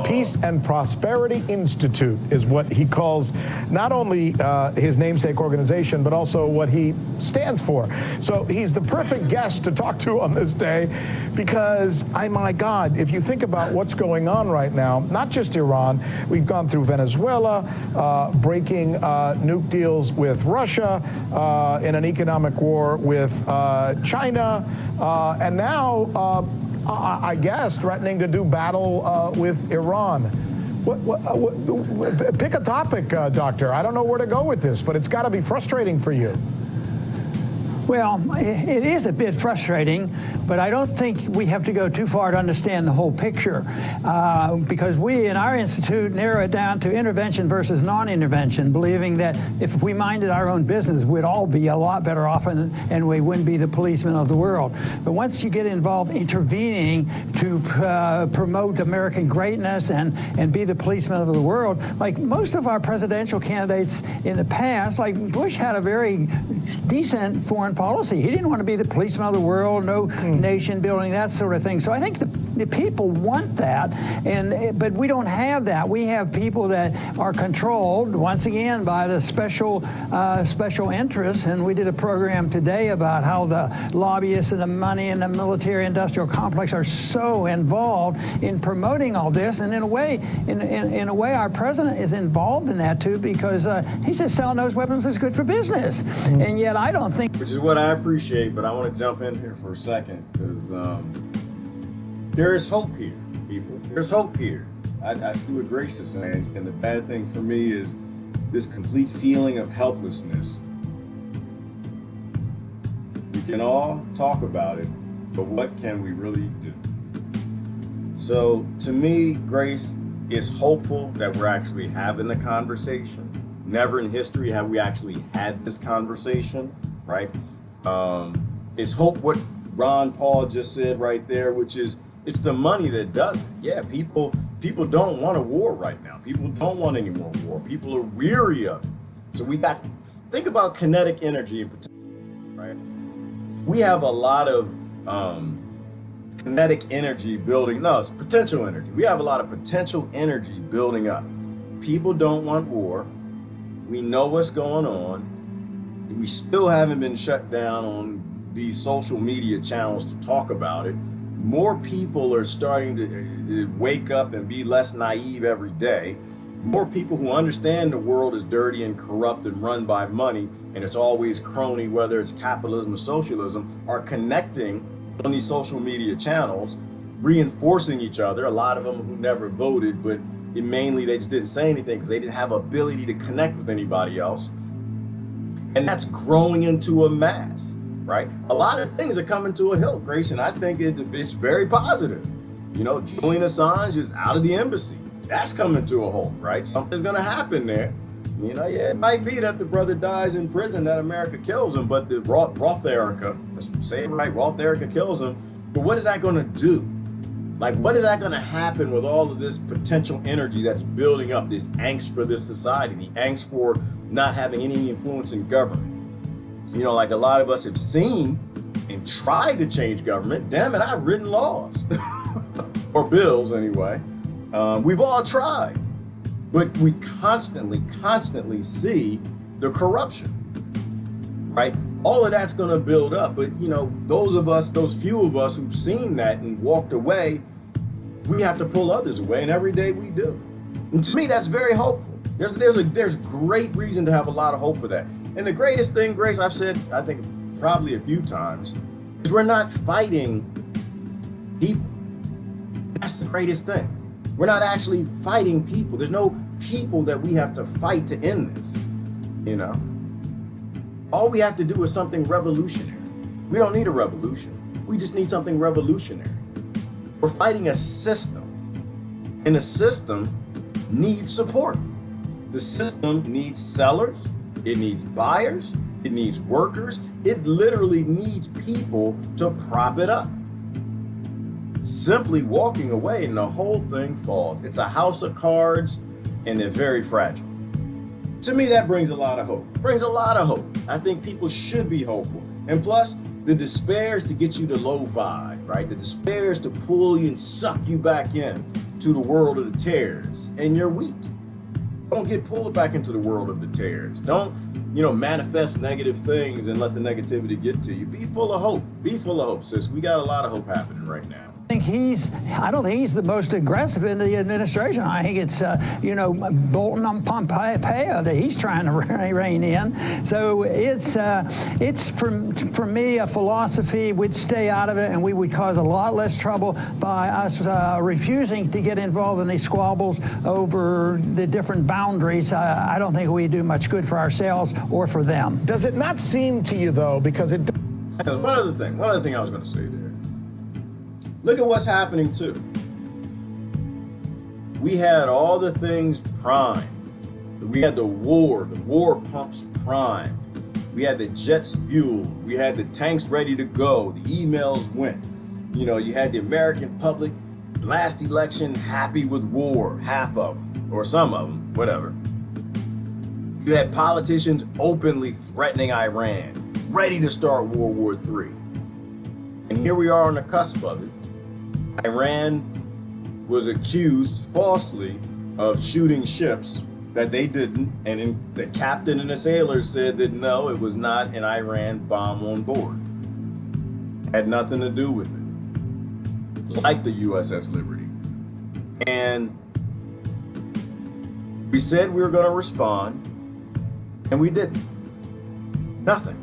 Peace and Prosperity Institute is what he calls not only his namesake organization, but also what he stands for. So he's the perfect guest to talk to on this day because, my God, if you think about what's going on right now, not just Iran, we've gone through Venezuela, breaking nuke deals with Russia, in an economic war with China, and now I guess, threatening to do battle with Iran. Pick a topic, Doctor. I don't know where to go with this, but it's got to be frustrating for you. Well, it is a bit frustrating, but I don't think we have to go too far to understand the whole picture, because we in our institute narrow it down to intervention versus non-intervention, believing that if we minded our own business, we'd all be a lot better off and we wouldn't be the policemen of the world. But once you get involved intervening to promote American greatness and be the policeman of the world, like most of our presidential candidates in the past, like Bush had a very decent foreign policy. He didn't want to be the policeman of the world, no nation building, that sort of thing. So I think The people want that, but we don't have that. We have people that are controlled, once again, by the special interests. And we did a program today about how the lobbyists and the money and the military-industrial complex are so involved in promoting all this. And in a way, our president is involved in that too, because he says selling those weapons is good for business. And yet I don't think. Which is what I appreciate, but I want to jump in here for a second, because there is hope here, people. There's hope here. I see what Grace is saying, and the bad thing for me is this complete feeling of helplessness. We can all talk about it, but what can we really do? So to me, Grace, it's hopeful that we're actually having a conversation. Never in history have we actually had this conversation, right? It's hope what Ron Paul just said right there, which is it's the money that does it. Yeah, people don't want a war right now. People don't want any more war. People are weary of it. So we got to think about kinetic energy in particular, right? We have a lot of kinetic energy building. No, it's potential energy. We have a lot of potential energy building up. People don't want war. We know what's going on. We still haven't been shut down on these social media channels to talk about it. More people are starting to wake up and be less naive every day. More people who understand the world is dirty and corrupt and run by money, and it's always crony, whether it's capitalism or socialism, are connecting on these social media channels, reinforcing each other. A lot of them who never voted, but mainly they just didn't say anything because they didn't have ability to connect with anybody else. And that's growing into a mass, right? A lot of things are coming to a hill, Grace, and I think it's very positive. You know, Julian Assange is out of the embassy. That's coming to a halt, right? Something's gonna happen there. You know, yeah, it might be that the brother dies in prison, that America kills him, but the Roth Erica, let's say it right, Roth Erica kills him. But what is that gonna do? Like, what is that gonna happen with all of this potential energy that's building up, this angst for this society, the angst for not having any influence in government? You know, like a lot of us have seen and tried to change government. Damn it, I've written laws, or bills anyway. We've all tried, but we constantly see the corruption, right? All of that's going to build up. But, you know, those few of us who've seen that and walked away, we have to pull others away. And every day we do. And to me, that's very hopeful. There's great reason to have a lot of hope for that. And the greatest thing, Grace, I've said, I think probably a few times, is we're not fighting people. That's the greatest thing. We're not actually fighting people. There's no people that we have to fight to end this, you know? All we have to do is something revolutionary. We don't need a revolution. We just need something revolutionary. We're fighting a system, and the system needs support. The system needs sellers, it needs buyers, it needs workers, it literally needs people to prop it up. Simply walking away and the whole thing falls. It's a house of cards and they're very fragile. To me, that brings a lot of hope. I think people should be hopeful. And plus, the despair is to get you to low vibe, right? The despair is to pull you and suck you back in to the world of the tares. And you're weak. Don't get pulled back into the world of the tares. Don't, manifest negative things and let the negativity get to you. Be full of hope. Be full of hope, sis. We got a lot of hope happening right now. I don't think he's the most aggressive in the administration. I think it's, Bolton on Pompeo that he's trying to rein in. So it's for me, a philosophy. We'd stay out of it, and we would cause a lot less trouble by us refusing to get involved in these squabbles over the different boundaries. I don't think we do much good for ourselves or for them. Does it not seem to you, though, because it... One other thing I was going to say there. Look at what's happening too. We had all the things primed. We had the war pumps primed. We had the jets fueled. We had the tanks ready to go. The emails went. You had the American public last election happy with war, half of them, or some of them, whatever. You had politicians openly threatening Iran, ready to start World War III. And here we are on the cusp of it. Iran was accused falsely of shooting ships that they didn't, and the captain and the sailors said that no, it was not an Iran bomb on board. Had nothing to do with it. Like the USS Liberty. And we said we were going to respond, and we didn't. Nothing.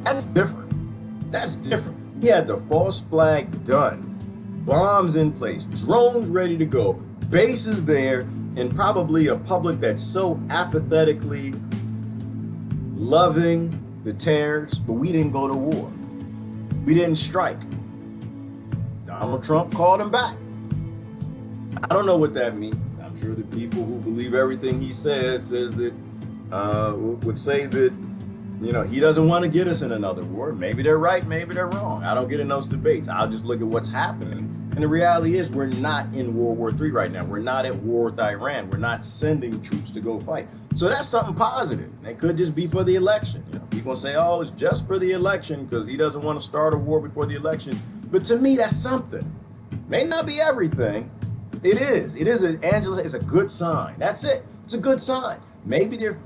That's different. That's different. He had the false flag done, bombs in place, drones ready to go, bases there, and probably a public that's so apathetically loving the terrors, but we didn't go to war. We didn't strike. Donald Trump called him back. I don't know what that means. I'm sure the people who believe everything he says that would say that, you know, he doesn't want to get us in another war. Maybe they're right, maybe they're wrong. I don't get in those debates. I'll just look at what's happening. And the reality is we're not in World War III right now. We're not at war with Iran. We're not sending troops to go fight. So that's something positive. It could just be for the election. You know, people say, oh, it's just for the election because he doesn't want to start a war before the election. But to me, that's something. May not be everything. It is. It is, Angela, it's a good sign. That's it. It's a good sign. Maybe the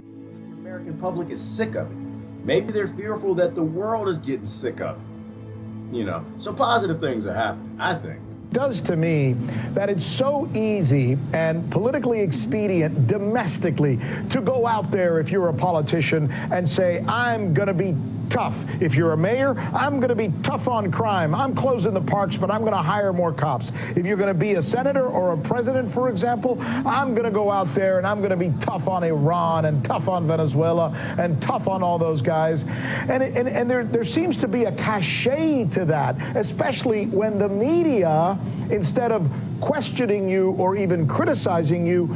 American public is sick of it. Maybe they're fearful that the world is getting sick of it. You know, so positive things are happening, I think. Does to me that it's so easy and politically expedient domestically to go out there if you're a politician and say, I'm going to be tough. If you're a mayor, I'm going to be tough on crime. I'm closing the parks, but I'm going to hire more cops. If you're going to be a senator or a president, for example, I'm going to go out there and I'm going to be tough on Iran and tough on Venezuela and tough on all those guys. And there seems to be a cachet to that, especially when the media, instead of questioning you or even criticizing you,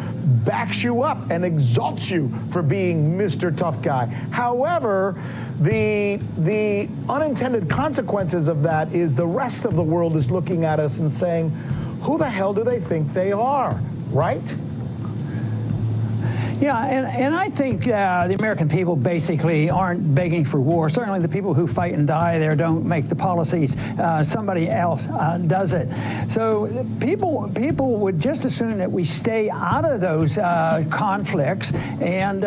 backs you up and exalts you for being Mr. Tough Guy. However, the unintended consequences of that is the rest of the world is looking at us and saying, who the hell do they think they are, right? Yeah, and I think the American people basically aren't begging for war. Certainly the people who fight and die there don't make the policies. Somebody else does it. So people would just assume that we stay out of those conflicts, and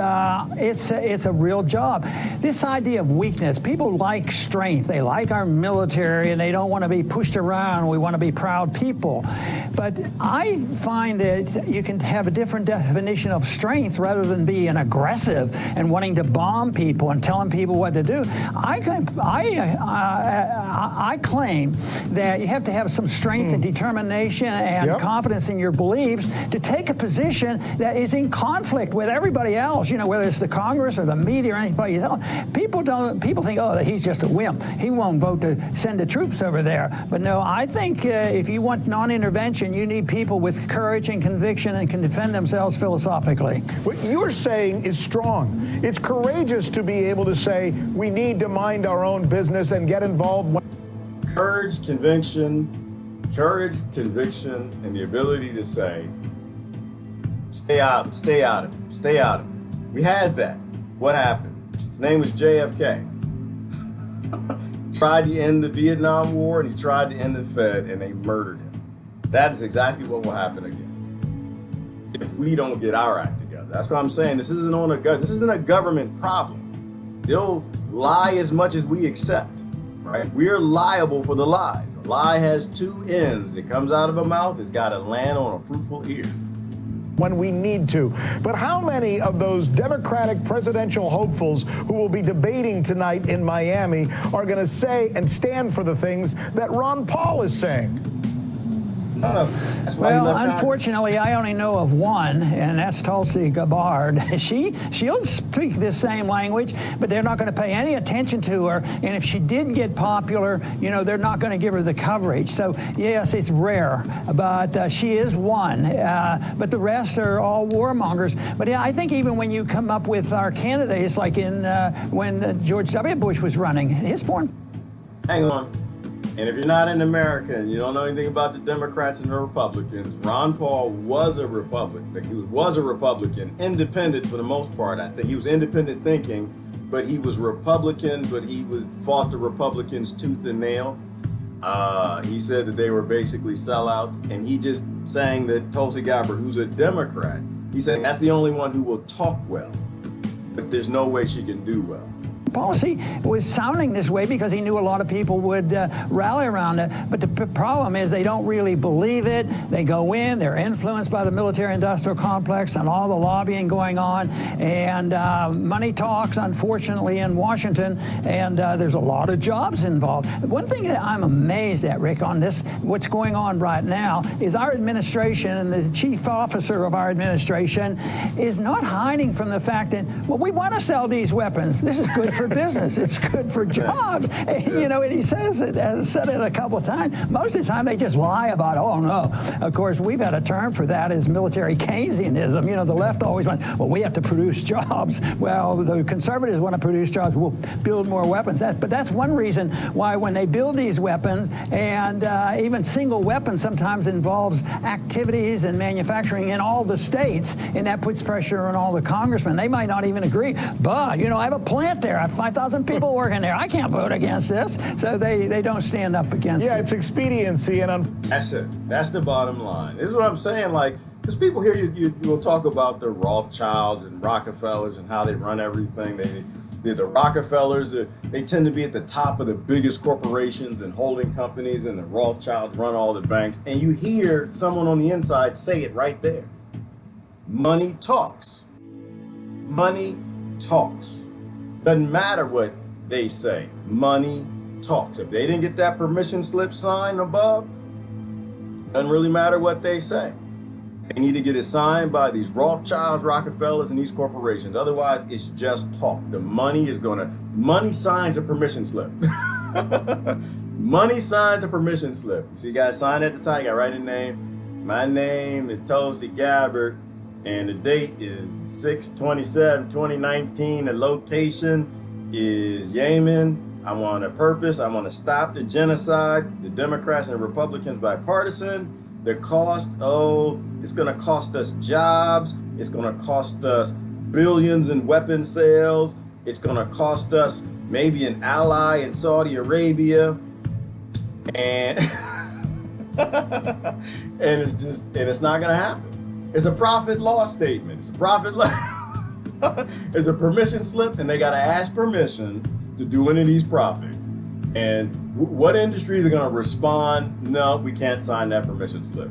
it's a real job. This idea of weakness, people like strength. They like our military, and they don't want to be pushed around. We want to be proud people. But I find that you can have a different definition of strength rather than being aggressive and wanting to bomb people and telling people what to do. I claim that you have to have some strength and determination and confidence in your beliefs to take a position that is in conflict with everybody else, you know, whether it's the Congress or the media or anybody else. People think, oh, he's just a wimp. He won't vote to send the troops over there. But no, I think if you want non-intervention, you need people with courage and conviction and can defend themselves philosophically. What you're saying is strong. It's courageous to be able to say we need to mind our own business and get involved. Courage, conviction, and the ability to say, stay out of it. We had that. What happened? His name was JFK. Tried to end the Vietnam War and he tried to end the Fed and they murdered him. That is exactly what will happen again if we don't get our act together. That's what I'm saying. This isn't a government problem. They'll lie as much as we accept, right? We're liable for the lies. A lie has two ends. It comes out of a mouth. It's got to land on a fruitful ear. When we need to. But how many of those Democratic presidential hopefuls who will be debating tonight in Miami are going to say and stand for the things that Ron Paul is saying? Well, unfortunately, I only know of one, and that's Tulsi Gabbard. She'll speak this same language, but they're not going to pay any attention to her. And if she did get popular, you know, they're not going to give her the coverage. So, yes, it's rare, but she is one. But the rest are all warmongers. But yeah, I think even when you come up with our candidates, like when George W. Bush was running, his foreign... Hang on. And if you're not in America and you don't know anything about the Democrats and the Republicans, Ron Paul was a Republican. He was a Republican, independent for the most part. I think he was independent thinking, but he was Republican, but he fought the Republicans tooth and nail. He said that they were basically sellouts, and he just saying that Tulsi Gabbard, who's a Democrat, he's saying that's the only one who will talk well, but there's no way she can do well. Policy was sounding this way because he knew a lot of people would rally around it. But the problem is they don't really believe it. They go in, they're influenced by the military-industrial complex and all the lobbying going on. And money talks, unfortunately, in Washington. And there's a lot of jobs involved. One thing that I'm amazed at, Rick, on this, what's going on right now, is our administration and the chief officer of our administration is not hiding from the fact that, well, we want to sell these weapons. This is good for business. It's good for jobs. You know, and he says it, said it a couple of times. Most of the time, they just lie about, oh, no. Of course, we've had a term for that is military Keynesianism. You know, the left always went, well, we have to produce jobs. Well, the conservatives want to produce jobs. We'll build more weapons. But that's one reason why when they build these weapons, and even single weapons sometimes involves activities and manufacturing in all the states, and that puts pressure on all the congressmen. They might not even agree. But, you know, I have a plant there. I have 5,000 people working there. I can't vote against this. So they don't stand up against it. Yeah, it's expediency. That's it. That's the bottom line. This is what I'm saying. Like, because people here, you will talk about the Rothschilds and Rockefellers and how they run everything. The Rockefellers, they tend to be at the top of the biggest corporations and holding companies, and the Rothschilds run all the banks. And you hear someone on the inside say it right there. Money talks. Money talks. Doesn't matter what they say. Money talks. If they didn't get that permission slip signed above, doesn't really matter what they say. They need to get it signed by these Rothschilds, Rockefellers, and these corporations. Otherwise, it's just talk. The money signs a permission slip. Money signs a permission slip. So you guys sign at the top, you got to write your name. My name is Tulsi Gabbard. And the date is 6/27/2019. The location is Yemen. I want a purpose. I want to stop the genocide. The Democrats and Republicans bipartisan. The cost, it's going to cost us jobs. It's going to cost us billions in weapon sales. It's going to cost us maybe an ally in Saudi Arabia. And and it's not going to happen. It's a profit loss statement. It's a profit loss. It's a permission slip, and they got to ask permission to do any of these projects. And what industries are going to respond? No, we can't sign that permission slip.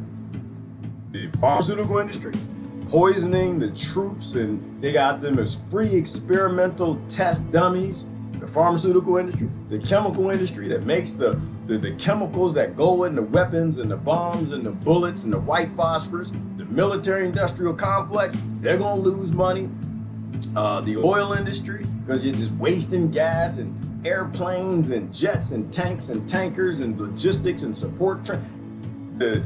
The pharmaceutical industry, poisoning the troops, and they got them as free experimental test dummies. The pharmaceutical industry, the chemical industry that makes the chemicals that go in the weapons and the bombs and the bullets and the white phosphorus, the military industrial complex, they're going to lose money. The oil industry, because you're just wasting gas and airplanes and jets and tanks and tankers and logistics and support. The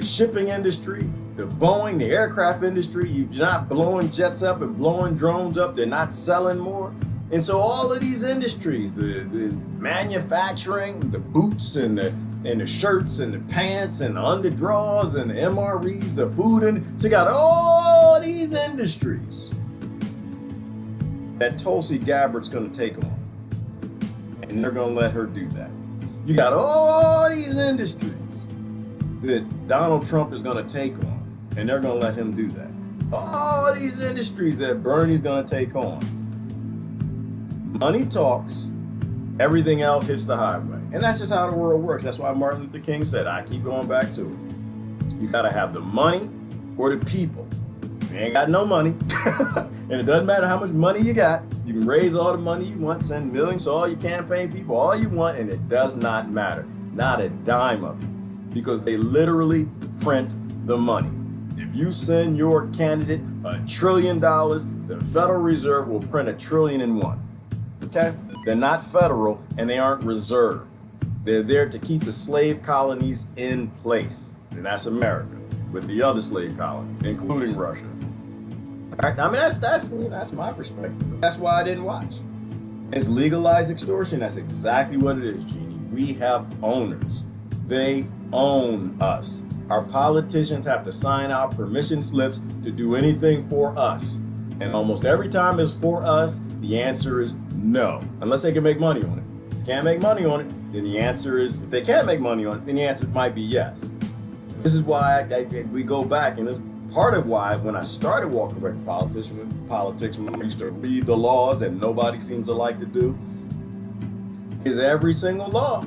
shipping industry, the Boeing, the aircraft industry, you're not blowing jets up and blowing drones up. They're not selling more. And so all of these industries, the manufacturing, the boots and the shirts and the pants and the underdrawers and the MREs, the food, and so you got all these industries that Tulsi Gabbard's going to take on, and they're going to let her do that. You got all these industries that Donald Trump is going to take on, and they're going to let him do that. All these industries that Bernie's going to take on. Money talks, everything else hits the highway. And that's just how the world works. That's why Martin Luther King said, I keep going back to it. You gotta have the money or the people. You ain't got no money, and it doesn't matter how much money you got. You can raise all the money you want, send millions to all your campaign people, all you want, and it does not matter. Not a dime of it. Because they literally print the money. If you send your candidate $1 trillion, the Federal Reserve will print $1 trillion in one. Okay? They're not federal, and they aren't reserved. They're there to keep the slave colonies in place. And that's America, with the other slave colonies, including Russia. All right? I mean, that's my perspective. That's why I didn't watch. It's legalized extortion. That's exactly what it is, Jeannie. We have owners. They own us. Our politicians have to sign out permission slips to do anything for us. And almost every time it's for us, the answer is no, unless they can make money on it. If you can't make money on it, then the answer is, if they can't make money on it, then the answer might be yes. This is why we go back, and this is part of why when I started walking away from politics, when I used to read the laws that nobody seems to like to do, is every single law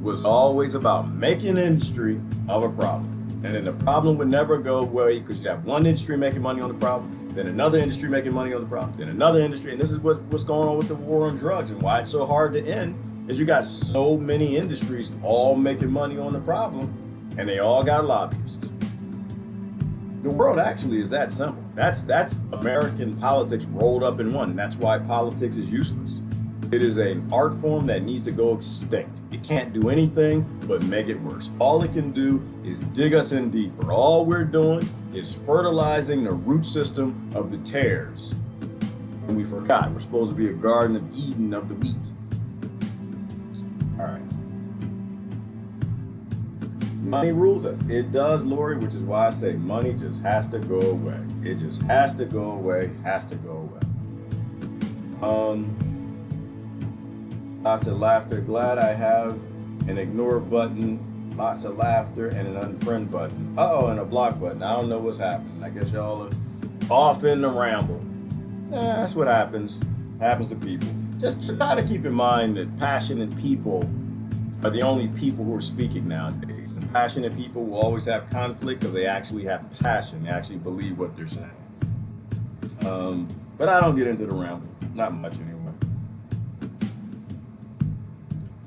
was always about making industry of a problem. And then the problem would never go away because you have one industry making money on the problem, then another industry making money on the problem, then another industry. And this is what's going on with the war on drugs and why it's so hard to end is you got so many industries all making money on the problem and they all got lobbyists. The world actually is that simple. That's American politics rolled up in one, and that's why politics is useless. It is an art form that needs to go extinct. It can't do anything but make it worse. All it can do is dig us in deeper. All we're doing is fertilizing the root system of the tares. And we forgot we're supposed to be a garden of Eden of the wheat. All right. Money rules us. It does, Lori, which is why I say money just has to go away. It just has to go away, has to go away. Lots of laughter. Glad I have an ignore button, lots of laughter, and an unfriend button. Uh-oh, and a block button. I don't know what's happening. I guess y'all are off in the ramble. That's what happens. Happens to people. Just try to keep in mind that passionate people are the only people who are speaking nowadays. And passionate people will always have conflict because they actually have passion. They actually believe what they're saying. But I don't get into the ramble. Not much anyway.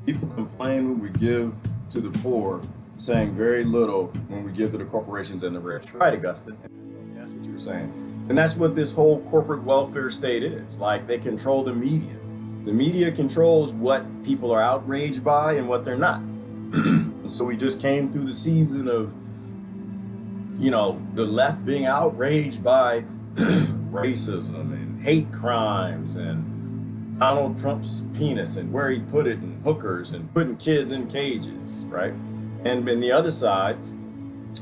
People complain when we give to the poor, saying very little when we give to the corporations and the rich. Right, Augustine. That's what you were saying. And that's what this whole corporate welfare state is. Like, they control the media. The media controls what people are outraged by and what they're not. So we just came through the season of, the left being outraged by racism and hate crimes and Donald Trump's penis and where he put it and hookers and putting kids in cages, right? And then the other side,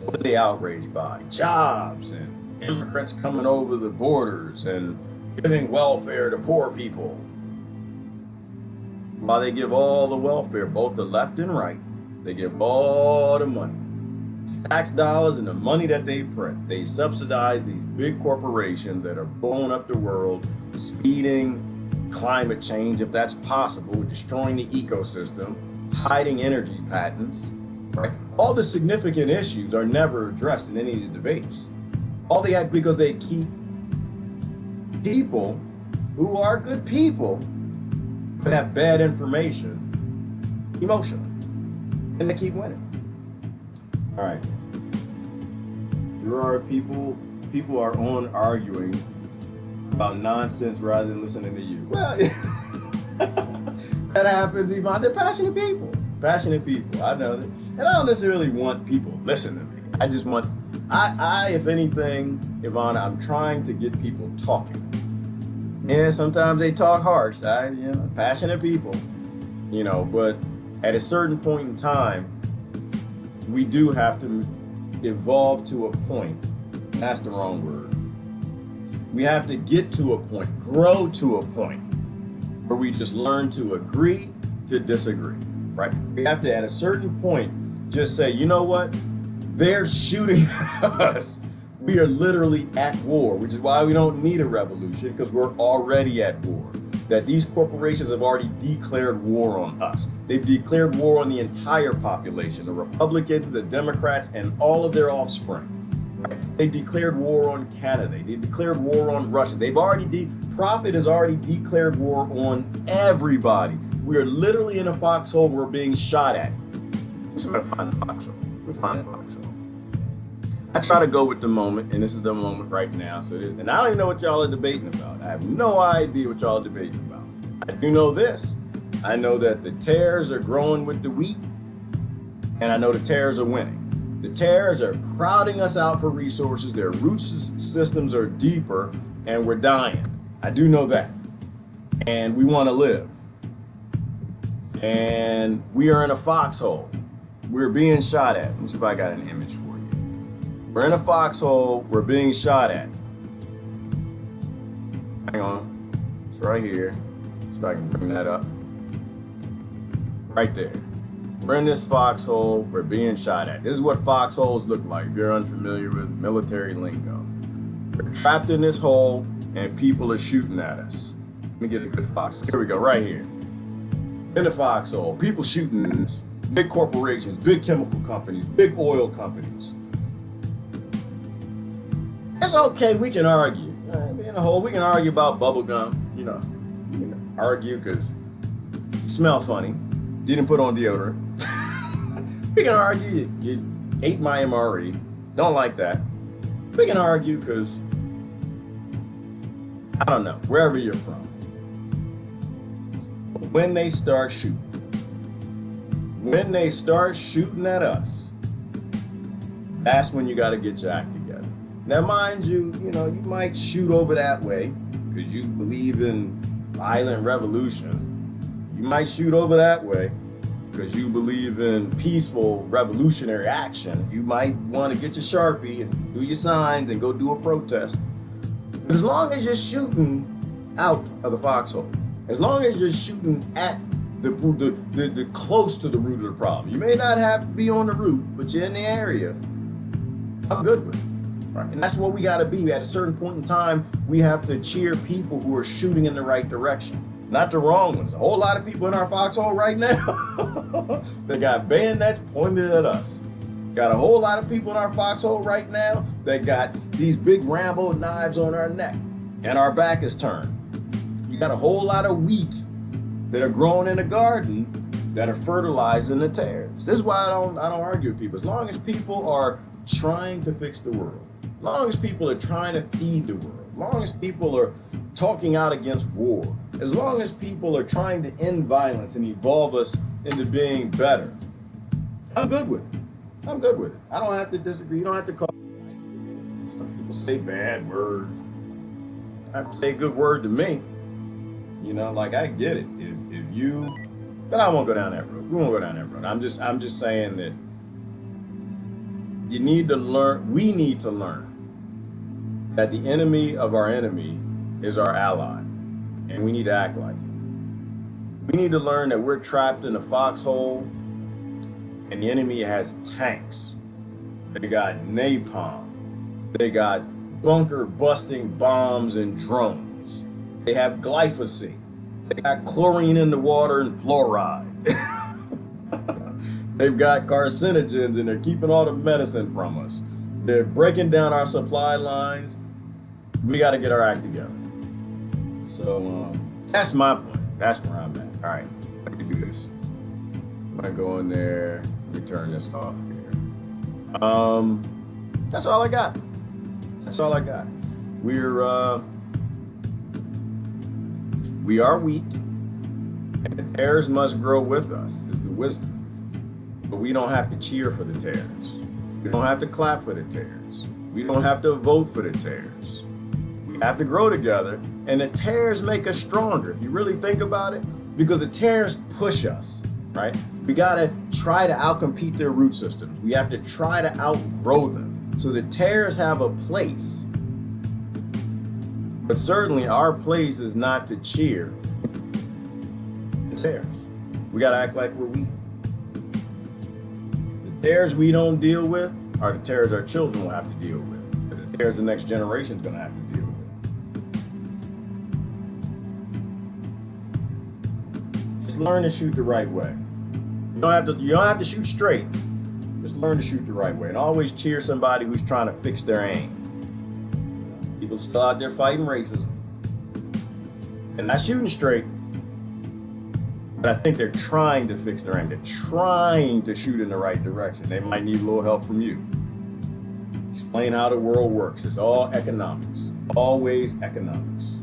what are they outraged by? Jobs and immigrants coming over the borders and giving welfare to poor people. While they give all the welfare, both the left and right, they give all the money. Tax dollars and the money that they print. They subsidize these big corporations that are blowing up the world, speeding climate change, if that's possible, destroying the ecosystem, hiding energy patents, right? All the significant issues are never addressed in any of these debates. All they act because they keep people who are good people but have bad information emotional, and they keep winning. All right. There are people are on arguing about nonsense rather than listening to you. Well, that happens, Yvonne. They're passionate people. Passionate people. I know that. And I don't necessarily want people to listen to me. I just want, if anything, Yvonne, I'm trying to get people talking. Yeah, sometimes they talk harsh. Passionate people. But at a certain point in time, we do have to evolve to a point. That's the wrong word. We have to get to a point, grow to a point where we just learn to agree to disagree, right? We have to, at a certain point, just say, you know what? They're shooting at us. We are literally at war, which is why we don't need a revolution, because we're already at war. That these corporations have already declared war on us. They've declared war on the entire population, the Republicans, the Democrats, and all of their offspring. They declared war on Canada. They declared war on Russia. Profit has already declared war on everybody. We are literally in a foxhole. We're being shot at. We're going to find a foxhole. We'll find a foxhole. I try to go with the moment, and this is the moment right now. And I don't even know what y'all are debating about. I have no idea what y'all are debating about. I do know this. I know that the tares are growing with the wheat, and I know the tares are winning. The tares are crowding us out for resources. Their root systems are deeper, and we're dying. I do know that. And we want to live. And we are in a foxhole. We're being shot at. Let me see if I got an image for you. We're in a foxhole. We're being shot at. Hang on. It's right here. See if I can bring that up. Right there. We're in this foxhole. We're being shot at. This is what foxholes look like if you're unfamiliar with military lingo. We're trapped in this hole and people are shooting at us. Let me get a good foxhole. Here we go, right here. In the foxhole, people shooting at us. Big corporations, big chemical companies, big oil companies. It's okay, we can argue. In a hole, we can argue about bubble gum. You know, argue because you smell funny. You didn't put on deodorant. We can argue you ate my MRE. Don't like that. We can argue because, I don't know, wherever you're from. When they start shooting at us, that's when you got to get your act together. Now, mind you, you might shoot over that way because you believe in violent revolution. You might shoot over that way because you believe in peaceful revolutionary action. You might want to get your Sharpie and do your signs and go do a protest. But as long as you're shooting out of the foxhole, as long as you're shooting at the close to the root of the problem, you may not have to be on the root, but you're in the area, I'm good with it. Right? And that's what we got to be. At a certain point in time, we have to cheer people who are shooting in the right direction. Not the wrong ones. A whole lot of people in our foxhole right now, they got bayonets pointed at us. Got a whole lot of people in our foxhole right now that got these big Rambo knives on our neck and our back is turned. You got a whole lot of wheat that are grown in a garden that are fertilizing the tares. This is why I don't argue with people. As long as people are trying to fix the world, as long as people are trying to feed the world, as long as people are talking out against war, as long as people are trying to end violence and evolve us into being better, I'm good with it. I'm good with it. I don't have to disagree. You don't have to call me. Some people say bad words. I have to say a good word to me. Like I get it. If you, but I won't go down that road. We won't go down that road. I'm just saying that you need to learn. We need to learn that the enemy of our enemy is our ally, and we need to act like it. We need to learn that we're trapped in a foxhole, and the enemy has tanks. They got napalm. They got bunker-busting bombs and drones. They have glyphosate. They got chlorine in the water and fluoride. They've got carcinogens, and they're keeping all the medicine from us. They're breaking down our supply lines. We got to get our act together. So that's my point. That's where I'm at. All right, let me do this. I'm gonna go in there. Let me turn this off here. That's all I got. That's all I got. We are weak, and the tares must grow with us, is the wisdom. But we don't have to cheer for the tares. We don't have to clap for the tares. We don't have to vote for the tares. We have to grow together, and the tares make us stronger, if you really think about it, because the tares push us, right? We gotta try to outcompete their root systems. We have to try to outgrow them. So the tares have a place. But certainly our place is not to cheer the tares. We gotta act like we're weak. The tares we don't deal with are the tares our children will have to deal with. But the tares the next generation is gonna have to deal with. Just learn to shoot the right way. You don't have to shoot straight. Just learn to shoot the right way, and always cheer somebody who's trying to fix their aim. People still out there fighting racism and not shooting straight, but I think they're trying to fix their aim. They're trying to shoot in the right direction. They might need a little help from you. Explain how the world works. It's all economics. Always economics.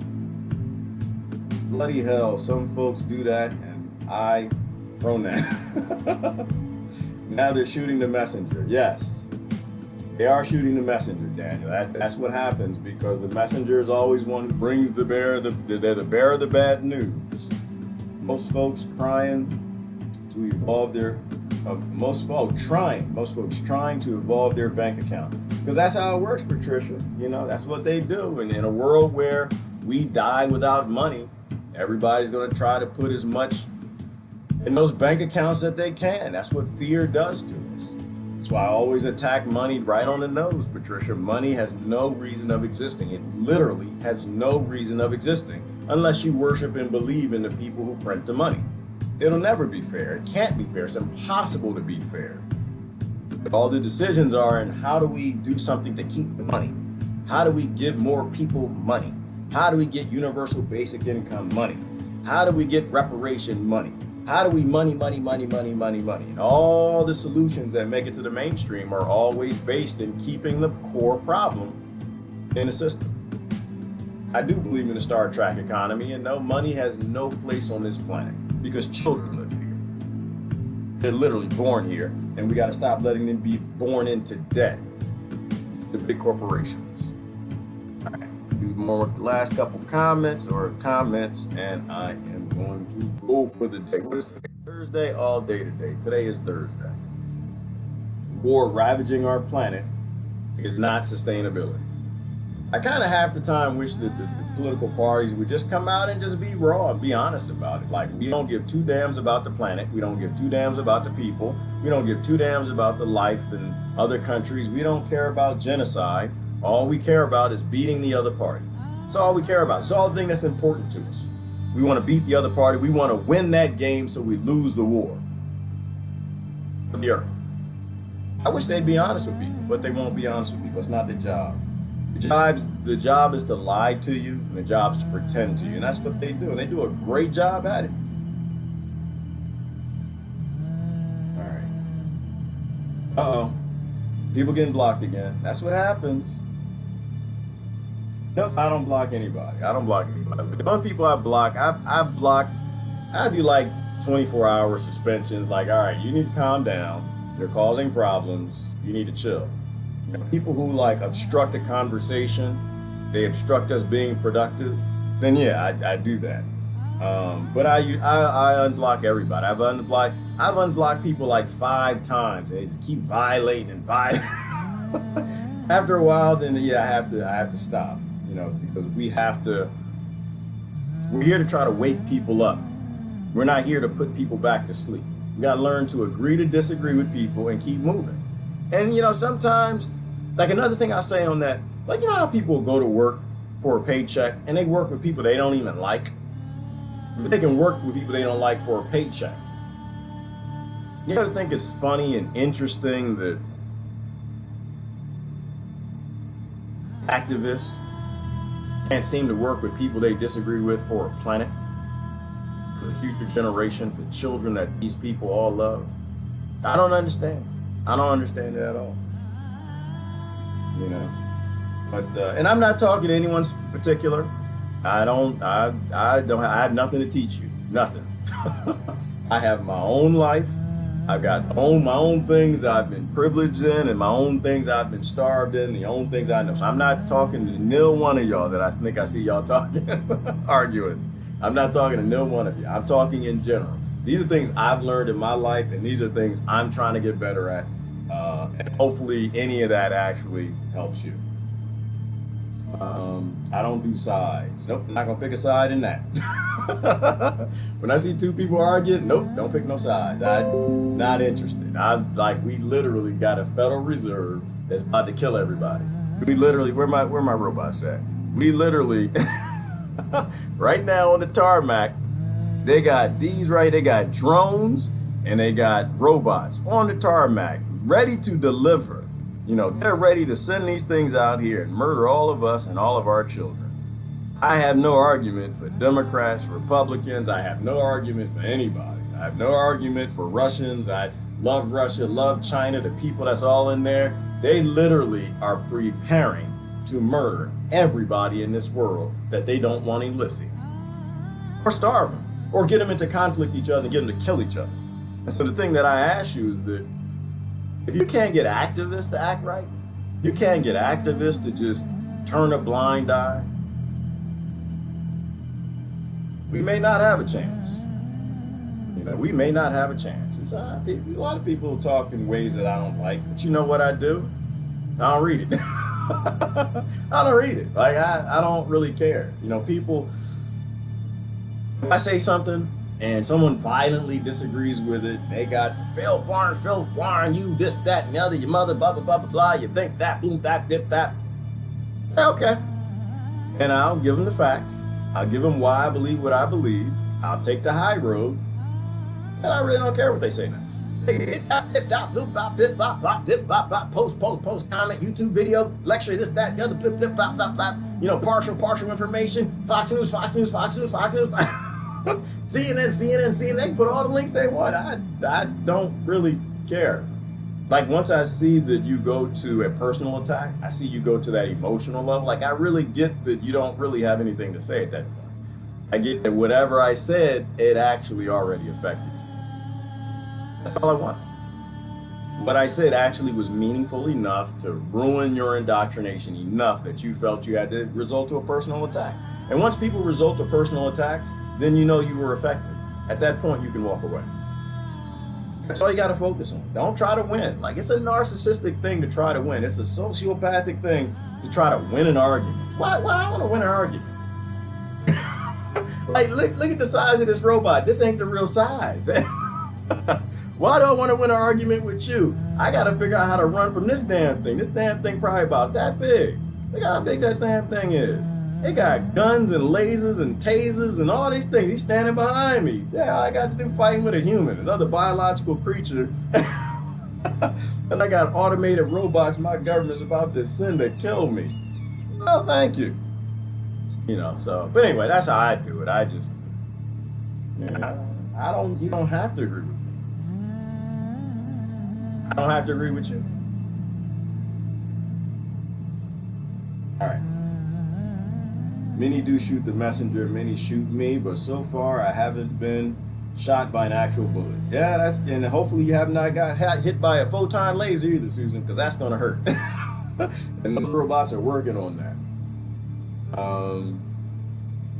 Bloody hell, some folks do that, and I thrown that. Now they're shooting the messenger. Yes, they are shooting the messenger, Daniel. That's what happens, because the messenger is always one who brings the bearer. They're the bearer of the bad news. Most folks trying to evolve their most folks trying to evolve their bank account, because that's how it works, Patricia. That's what they do. And in a world where we die without money, everybody's going to try to put as much in those bank accounts that they can. That's what fear does to us. That's why I always attack money right on the nose, Patricia. Money has no reason of existing. It literally has no reason of existing unless you worship and believe in the people who print the money. It'll never be fair. It can't be fair. It's impossible to be fair. But all the decisions are in how do we do something to keep the money? How do we give more people money? How do we get universal basic income money? How do we get reparation money? How do we money? And all the solutions that make it to the mainstream are always based in keeping the core problem in the system. I do believe in the Star Trek economy, and no, money has no place on this planet because children live here. They're literally born here, and we got to stop letting them be born into debt. The big corporations. All right, do more last couple comments, and I am going to go for the day. What is today? Thursday, all day today. Today is Thursday. War ravaging our planet is not sustainability. I kind of half the time wish that the political parties would just come out and just be raw and be honest about it. Like, we don't give two damns about the planet. We don't give two damns about the people. We don't give two damns about the life in other countries. We don't care about genocide. All we care about is beating the other party. That's all we care about. It's all the thing that's important to us. We want to beat the other party. We want to win that game so we lose the war for the earth. I wish they'd be honest with people, but they won't be honest with people. It's not their job. The job is to lie to you, and the job is to pretend to you, and that's what they do, and they do a great job at it. All right. Uh-oh. People getting blocked again. That's what happens. Nope, I don't block anybody. I don't block anybody. The only people I block, I've blocked, I do like 24-hour suspensions, like, all right, you need to calm down. They're causing problems. You need to chill. People who like obstruct a conversation, they obstruct us being productive, then yeah, I do that. But I unblock everybody. I've unblocked people like 5 times. They just keep violating and violating. After a while, then yeah, I have to stop. Because we're here to try to wake people up. We're not here to put people back to sleep. We got to learn to agree to disagree with people and keep moving. And sometimes, like another thing I say on that, like, how people go to work for a paycheck and they work with people they don't even like? But they can work with people they don't like for a paycheck. You ever think it's funny and interesting that activists can't seem to work with people they disagree with for a planet, for the future generation, for children that these people all love? I don't understand. I don't understand it at all. But and I'm not talking to anyone particular. I have nothing to teach you. Nothing. I have my own life. I've got my own things I've been privileged in, and my own things I've been starved in, the own things I know. So I'm not talking to nil one of y'all that I think I see y'all talking, arguing. I'm not talking to nil one of you. I'm talking in general. These are things I've learned in my life, and these are things I'm trying to get better at. And hopefully any of that actually helps you. I don't do sides. Nope, I'm not gonna pick a side in that. When I see 2 people arguing, nope, don't pick no sides. I'm not interested. We literally got a Federal Reserve that's about to kill everybody. We literally, where my robots at? We literally, right now on the tarmac, they got they got drones and they got robots on the tarmac, ready to deliver. They're ready to send these things out here and murder all of us and all of our children. I have no argument for Democrats, Republicans. I have no argument for anybody. I have no argument for Russians. I love Russia, love China, the people that's all in there. They literally are preparing to murder everybody in this world that they don't want illicit. Or starve them. Or get them into conflict with each other and get them to kill each other. And so the thing that I ask you is that if you can't get activists to act right, you can't get activists to just turn a blind eye, we may not have a chance. We may not have a chance. And so a lot of people talk in ways that I don't like, but you know what I do? I don't read it. I don't read it. Like, I don't really care. People, if I say something and someone violently disagrees with it, they got Phil foreign, you this, that, and the other, your mother, blah, blah, blah, blah, blah, you think that, boom, that, dip, that. Okay. And I'll give them the facts. I'll give them why I believe what I believe. I'll take the high road. And I really don't care what they say next. Post, comment, YouTube video, lecture, this, that, the other, flip, flop, flop, flop. You know, partial information. Fox News. CNN. They can put all the links they want. I don't really care. Like, once I see that you go to a personal attack, I see you go to that emotional level. Like, I really get that you don't really have anything to say at that point. I get that whatever I said, it actually already affected you. That's all I want. What I said actually was meaningful enough to ruin your indoctrination enough that you felt you had to resort to a personal attack. And once people resort to personal attacks, then you know you were affected. At that point, you can walk away. That's all you got to focus on. Don't try to win. Like, it's a narcissistic thing to try to win. It's a sociopathic thing to try to win an argument. Why I want to win an argument? Like, look at the size of this robot. This ain't the real size. Why do I want to win an argument with you? I got to figure out how to run from this damn thing. This damn thing probably about that big. Look how big that damn thing is. They got guns and lasers and tasers and all these things. He's standing behind me. Yeah, I got to do fighting with a human, another biological creature. And I got automated robots my government's about to send to kill me. No, thank you. You know, so, but anyway, that's how I do it. I just, you don't have to agree with me. I don't have to agree with you. All right. Many do shoot the messenger, many shoot me, but so far I haven't been shot by an actual bullet. Yeah, and hopefully you have not got hit by a photon laser either, Susan, because that's gonna hurt. And the robots are working on that.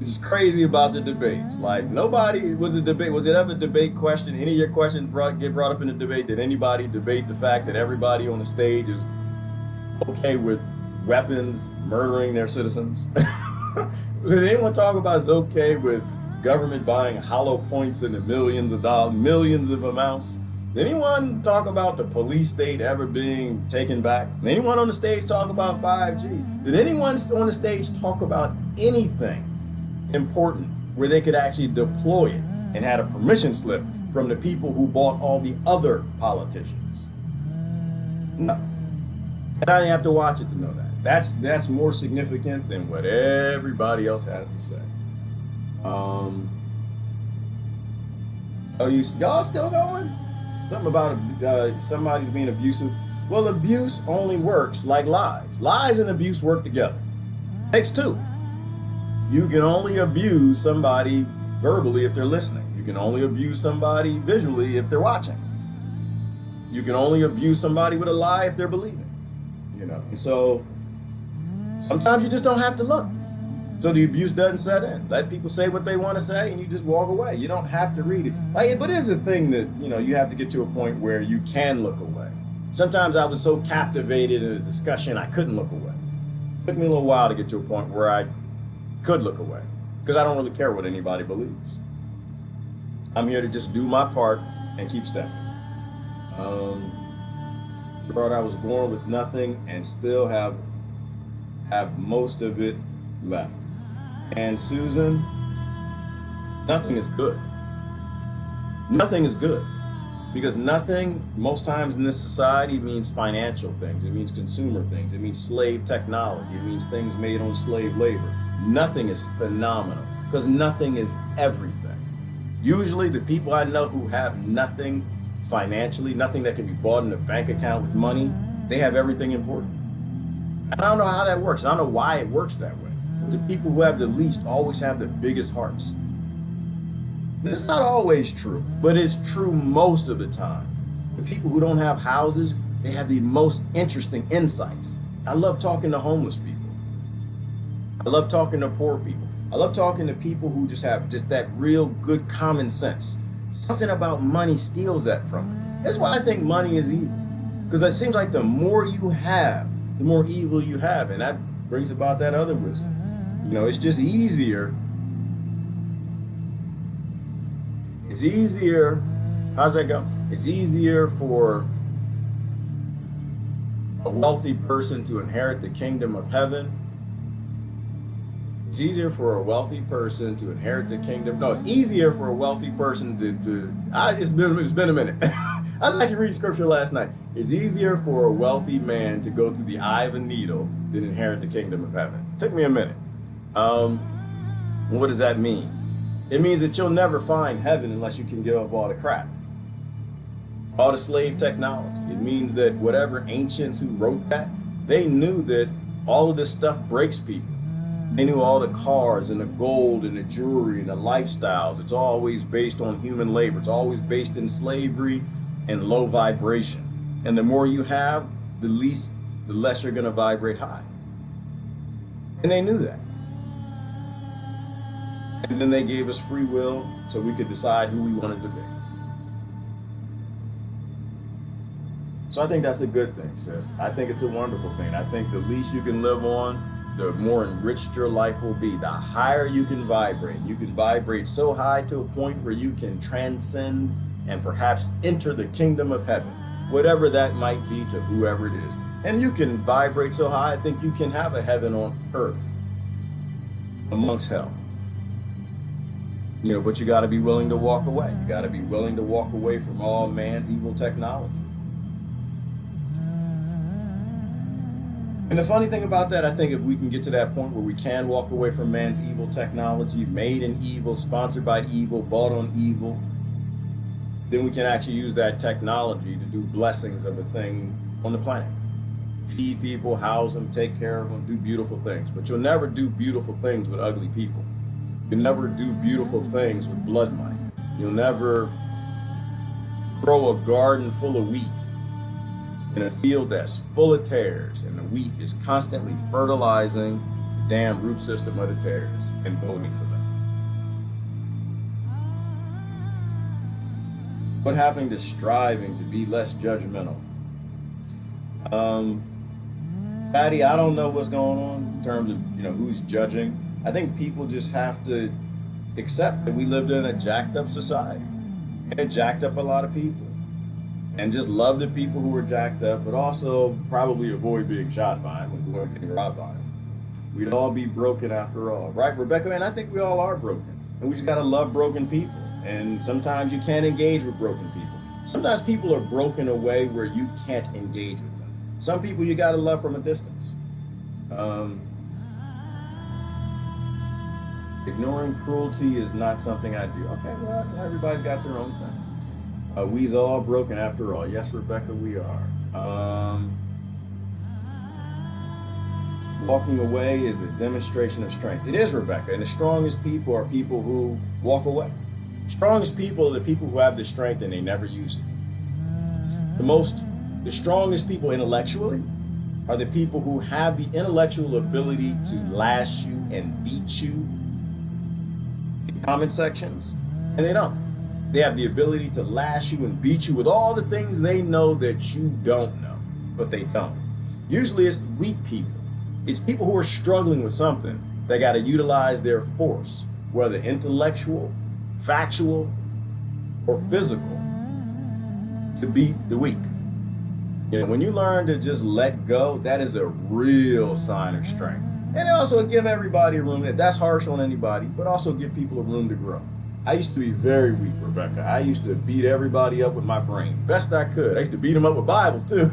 It's crazy about the debates. Like, nobody was it ever a debate question? Any of your questions get brought up in the debate? Did anybody debate the fact that everybody on the stage is okay with weapons murdering their citizens? Did anyone talk about it's okay with government buying hollow points in the millions of dollars, millions of amounts? Did anyone talk about the police state ever being taken back? Did anyone on the stage talk about 5G? Did anyone on the stage talk about anything important where they could actually deploy it and had a permission slip from the people who bought all the other politicians? No. And I didn't have to watch it to know that. That's more significant than what everybody else has to say. Y'all still going? Something about somebody's being abusive. Well, abuse only works like lies. Lies and abuse work together. Takes two. You can only abuse somebody verbally if they're listening. You can only abuse somebody visually if they're watching. You can only abuse somebody with a lie if they're believing. You know, and so sometimes you just don't have to look. So the abuse doesn't set in. Let people say what they want to say and you just walk away. You don't have to read it. But it is a thing that, you have to get to a point where you can look away. Sometimes I was so captivated in a discussion I couldn't look away. It took me a little while to get to a point where I could look away because I don't really care what anybody believes. I'm here to just do my part and keep stepping. I was born with nothing and still have most of it left. And Susan, nothing is good. Nothing is good. Because nothing, most times in this society, means financial things. It means consumer things. It means slave technology. It means things made on slave labor. Nothing is phenomenal because nothing is everything. Usually the people I know who have nothing financially, nothing that can be bought in a bank account with money, they have everything important. And I don't know how that works. I don't know why it works that way. But the people who have the least always have the biggest hearts. It's not always true, but it's true most of the time. The people who don't have houses, they have the most interesting insights. I love talking to homeless people. I love talking to poor people. I love talking to people who just have that real good common sense. Something about money steals that from them. That's why I think money is evil. Because it seems like the more you have, the more evil you have. And that brings about that other wisdom. It's just easier. It's easier, how's that go? It's easier for a wealthy person to inherit the kingdom of heaven. It's easier for a wealthy person to inherit the kingdom. No, it's easier for a wealthy person it's been a minute. I was actually reading scripture last night. It's easier for a wealthy man to go through the eye of a needle than inherit the kingdom of heaven. Took me a minute. What does that mean? It means that you'll never find heaven unless you can give up all the crap, all the slave technology. It means that whatever ancients who wrote that, they knew that all of this stuff breaks people. They knew all the cars and the gold and the jewelry and the lifestyles. It's always based on human labor. It's always based in slavery and low vibration. And the more you have, the less you're going to vibrate high. And they knew that. And then they gave us free will so we could decide who we wanted to be. So I think that's a good thing, sis. I think it's a wonderful thing. I think the least you can live on, the more enriched your life will be. The higher you can vibrate. You can vibrate so high to a point where you can transcend and perhaps enter the kingdom of heaven, whatever that might be to whoever it is. And you can vibrate so high, I think you can have a heaven on earth amongst hell. But you got to be willing to walk away. You got to be willing to walk away from all man's evil technology. And the funny thing about that, I think if we can get to that point where we can walk away from man's evil technology, made in evil, sponsored by evil, bought on evil, then we can actually use that technology to do blessings of a thing on the planet. Feed people, house them, take care of them, do beautiful things. But you'll never do beautiful things with ugly people. You'll never do beautiful things with blood money. You'll never grow a garden full of wheat in a field that's full of tares, and the wheat is constantly fertilizing the damn root system of the tares and voting for them. What happened to striving to be less judgmental? Patty, I don't know what's going on in terms of who's judging. I think people just have to accept that we lived in a jacked up society, and it jacked up a lot of people. And just love the people who were jacked up, but also probably avoid being shot by them, avoid getting robbed by them. We'd all be broken after all, right, Rebecca? And I think we all are broken, and we just gotta love broken people. And sometimes you can't engage with broken people. Sometimes people are broken away where you can't engage with them. Some people you gotta love from a distance. Ignoring cruelty is not something I do. Okay, well, everybody's got their own thing. We's all broken after all. Yes, Rebecca, we are. Walking away is a demonstration of strength. It is, Rebecca. And the strongest people are people who walk away. Strongest people are the people who have the strength and they never use it. The strongest people intellectually are the people who have the intellectual ability to lash you and beat you in comment sections, and they don't. They have the ability to lash you and beat you with all the things they know that you don't know, but they don't. Usually it's weak people. It's people who are struggling with something that got to utilize their force, whether intellectual, factual, or physical, to beat the weak. When you learn to just let go, that is a real sign of strength. And also give everybody room. That's harsh on anybody, but also give people a room to grow. I used to be very weak, Rebecca. I used to beat everybody up with my brain, best I could. I used to beat them up with Bibles too.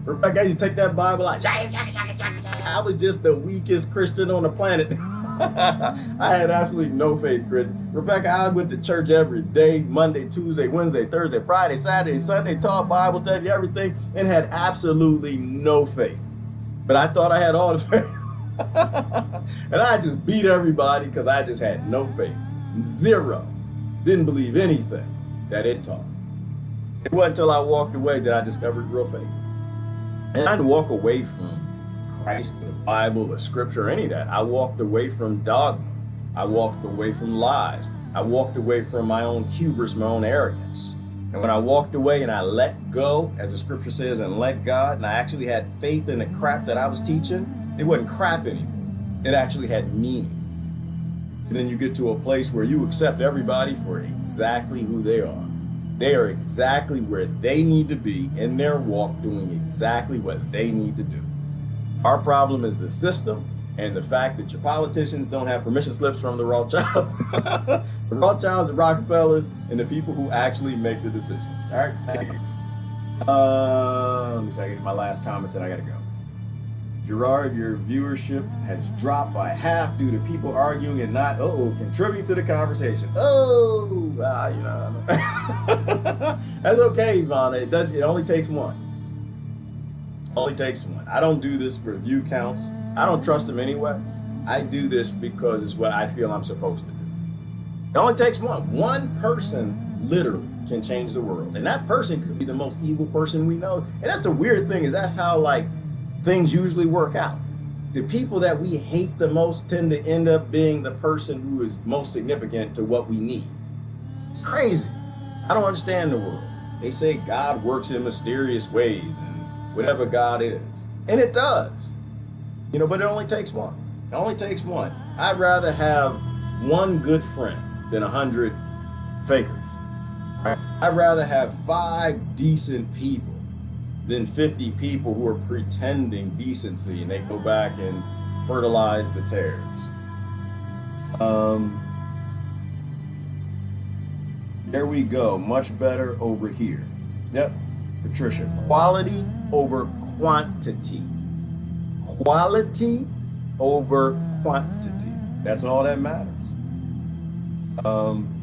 Rebecca, I used to take that Bible like, I was just the weakest Christian on the planet. I had absolutely no faith, Chris. Rebecca, I went to church every day, Monday, Tuesday, Wednesday, Thursday, Friday, Saturday, Sunday, taught Bible study, everything, and had absolutely no faith. But I thought I had all the faith. And I just beat everybody because I just had no faith. Zero. Didn't believe anything that it taught. It wasn't until I walked away that I discovered real faith. And I didn't walk away from Christ, or the Bible, or Scripture, or any of that. I walked away from dogma. I walked away from lies. I walked away from my own hubris, my own arrogance. And when I walked away and I let go, as the Scripture says, and let God, and I actually had faith in the crap that I was teaching, it wasn't crap anymore. It actually had meaning. And then you get to a place where you accept everybody for exactly who they are. They are exactly where they need to be in their walk, doing exactly what they need to do. Our problem is the system and the fact that your politicians don't have permission slips from the Rothschilds, the Rothschilds, the Rockefellers, and the people who actually make the decisions. All right, thank you. Let me see, I get my last comments and I gotta go. Gerard, your viewership has dropped by half due to people arguing and not, contributing to the conversation. That's okay, Ivana. It only takes one. Only takes one. I don't do this for view counts. I don't trust them anyway. I do this because it's what I feel I'm supposed to do. It only takes one. One person literally can change the world. And that person could be the most evil person we know. And that's the weird thing, is that's how things usually work out. The people that we hate the most tend to end up being the person who is most significant to what we need. It's crazy. I don't understand the world. They say God works in mysterious ways and whatever God is. And it does. But it only takes one. It only takes one. I'd rather have one good friend than 100 fakers. Right? I'd rather have 5 decent people than 50 people who are pretending decency and they go back and fertilize the tares. There we go. Much better over here. Yep, Patricia. Quality over quantity. Quality over quantity. That's all that matters.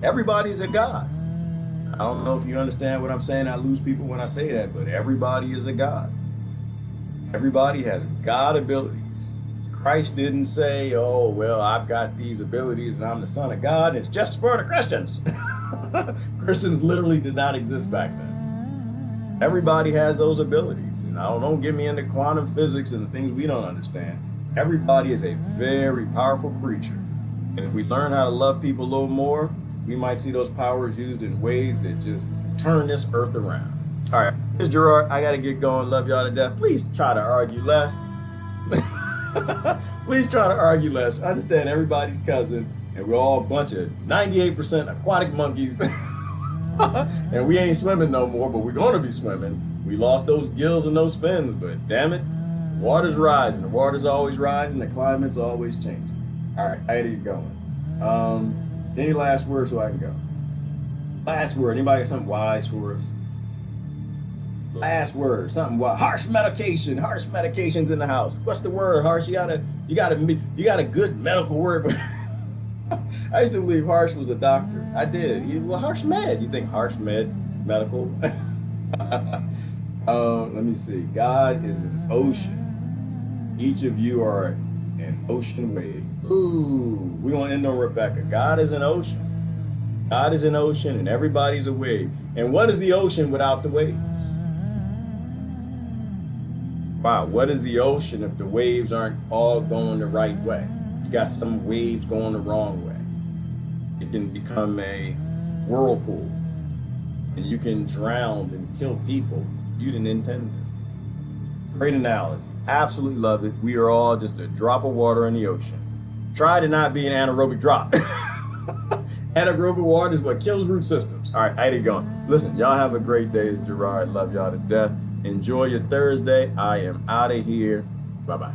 Everybody's a god. I don't know if you understand what I'm saying. I lose people when I say that, but everybody is a god. Everybody has God abilities. Christ didn't say, I've got these abilities and I'm the son of God. It's just for the Christians. Christians literally did not exist back then. Everybody has those abilities. And don't get me into quantum physics and the things we don't understand. Everybody is a very powerful creature. And if we learn how to love people a little more, we might see those powers used in ways that just turn this earth around. All right, this is Gerard. I got to get going. Love y'all to death. Please try to argue less. Please try to argue less. I understand everybody's cousin, and we're all a bunch of 98% aquatic monkeys. And we ain't swimming no more, but we're going to be swimming. We lost those gills and those fins, but damn it, the water's rising. The water's always rising. The climate's always changing. All right, I got to get going. Any last words so I can go? Last word. Anybody got something wise for us? Last word. Something wise. Harsh medication. Harsh medications in the house. What's the word? Harsh. You got a good medical word. I used to believe Harsh was a doctor. I did. Harsh med. You think harsh medical? Let me see. God is an ocean. Each of you are an ocean wave. Ooh, we're going to end on Rebecca. God is an ocean. God is an ocean and everybody's a wave. And what is the ocean without the waves? Wow, what is the ocean if the waves aren't all going the right way? You got some waves going the wrong way. It can become a whirlpool. And you can drown and kill people you didn't intend to. Great analogy. Absolutely love it. We are all just a drop of water in the ocean. Try to not be an anaerobic drop. Anaerobic water is what kills root systems. All right, I ain't going. Listen, y'all have a great day. It's Gerard. Love y'all to death. Enjoy your Thursday. I am out of here. Bye-bye.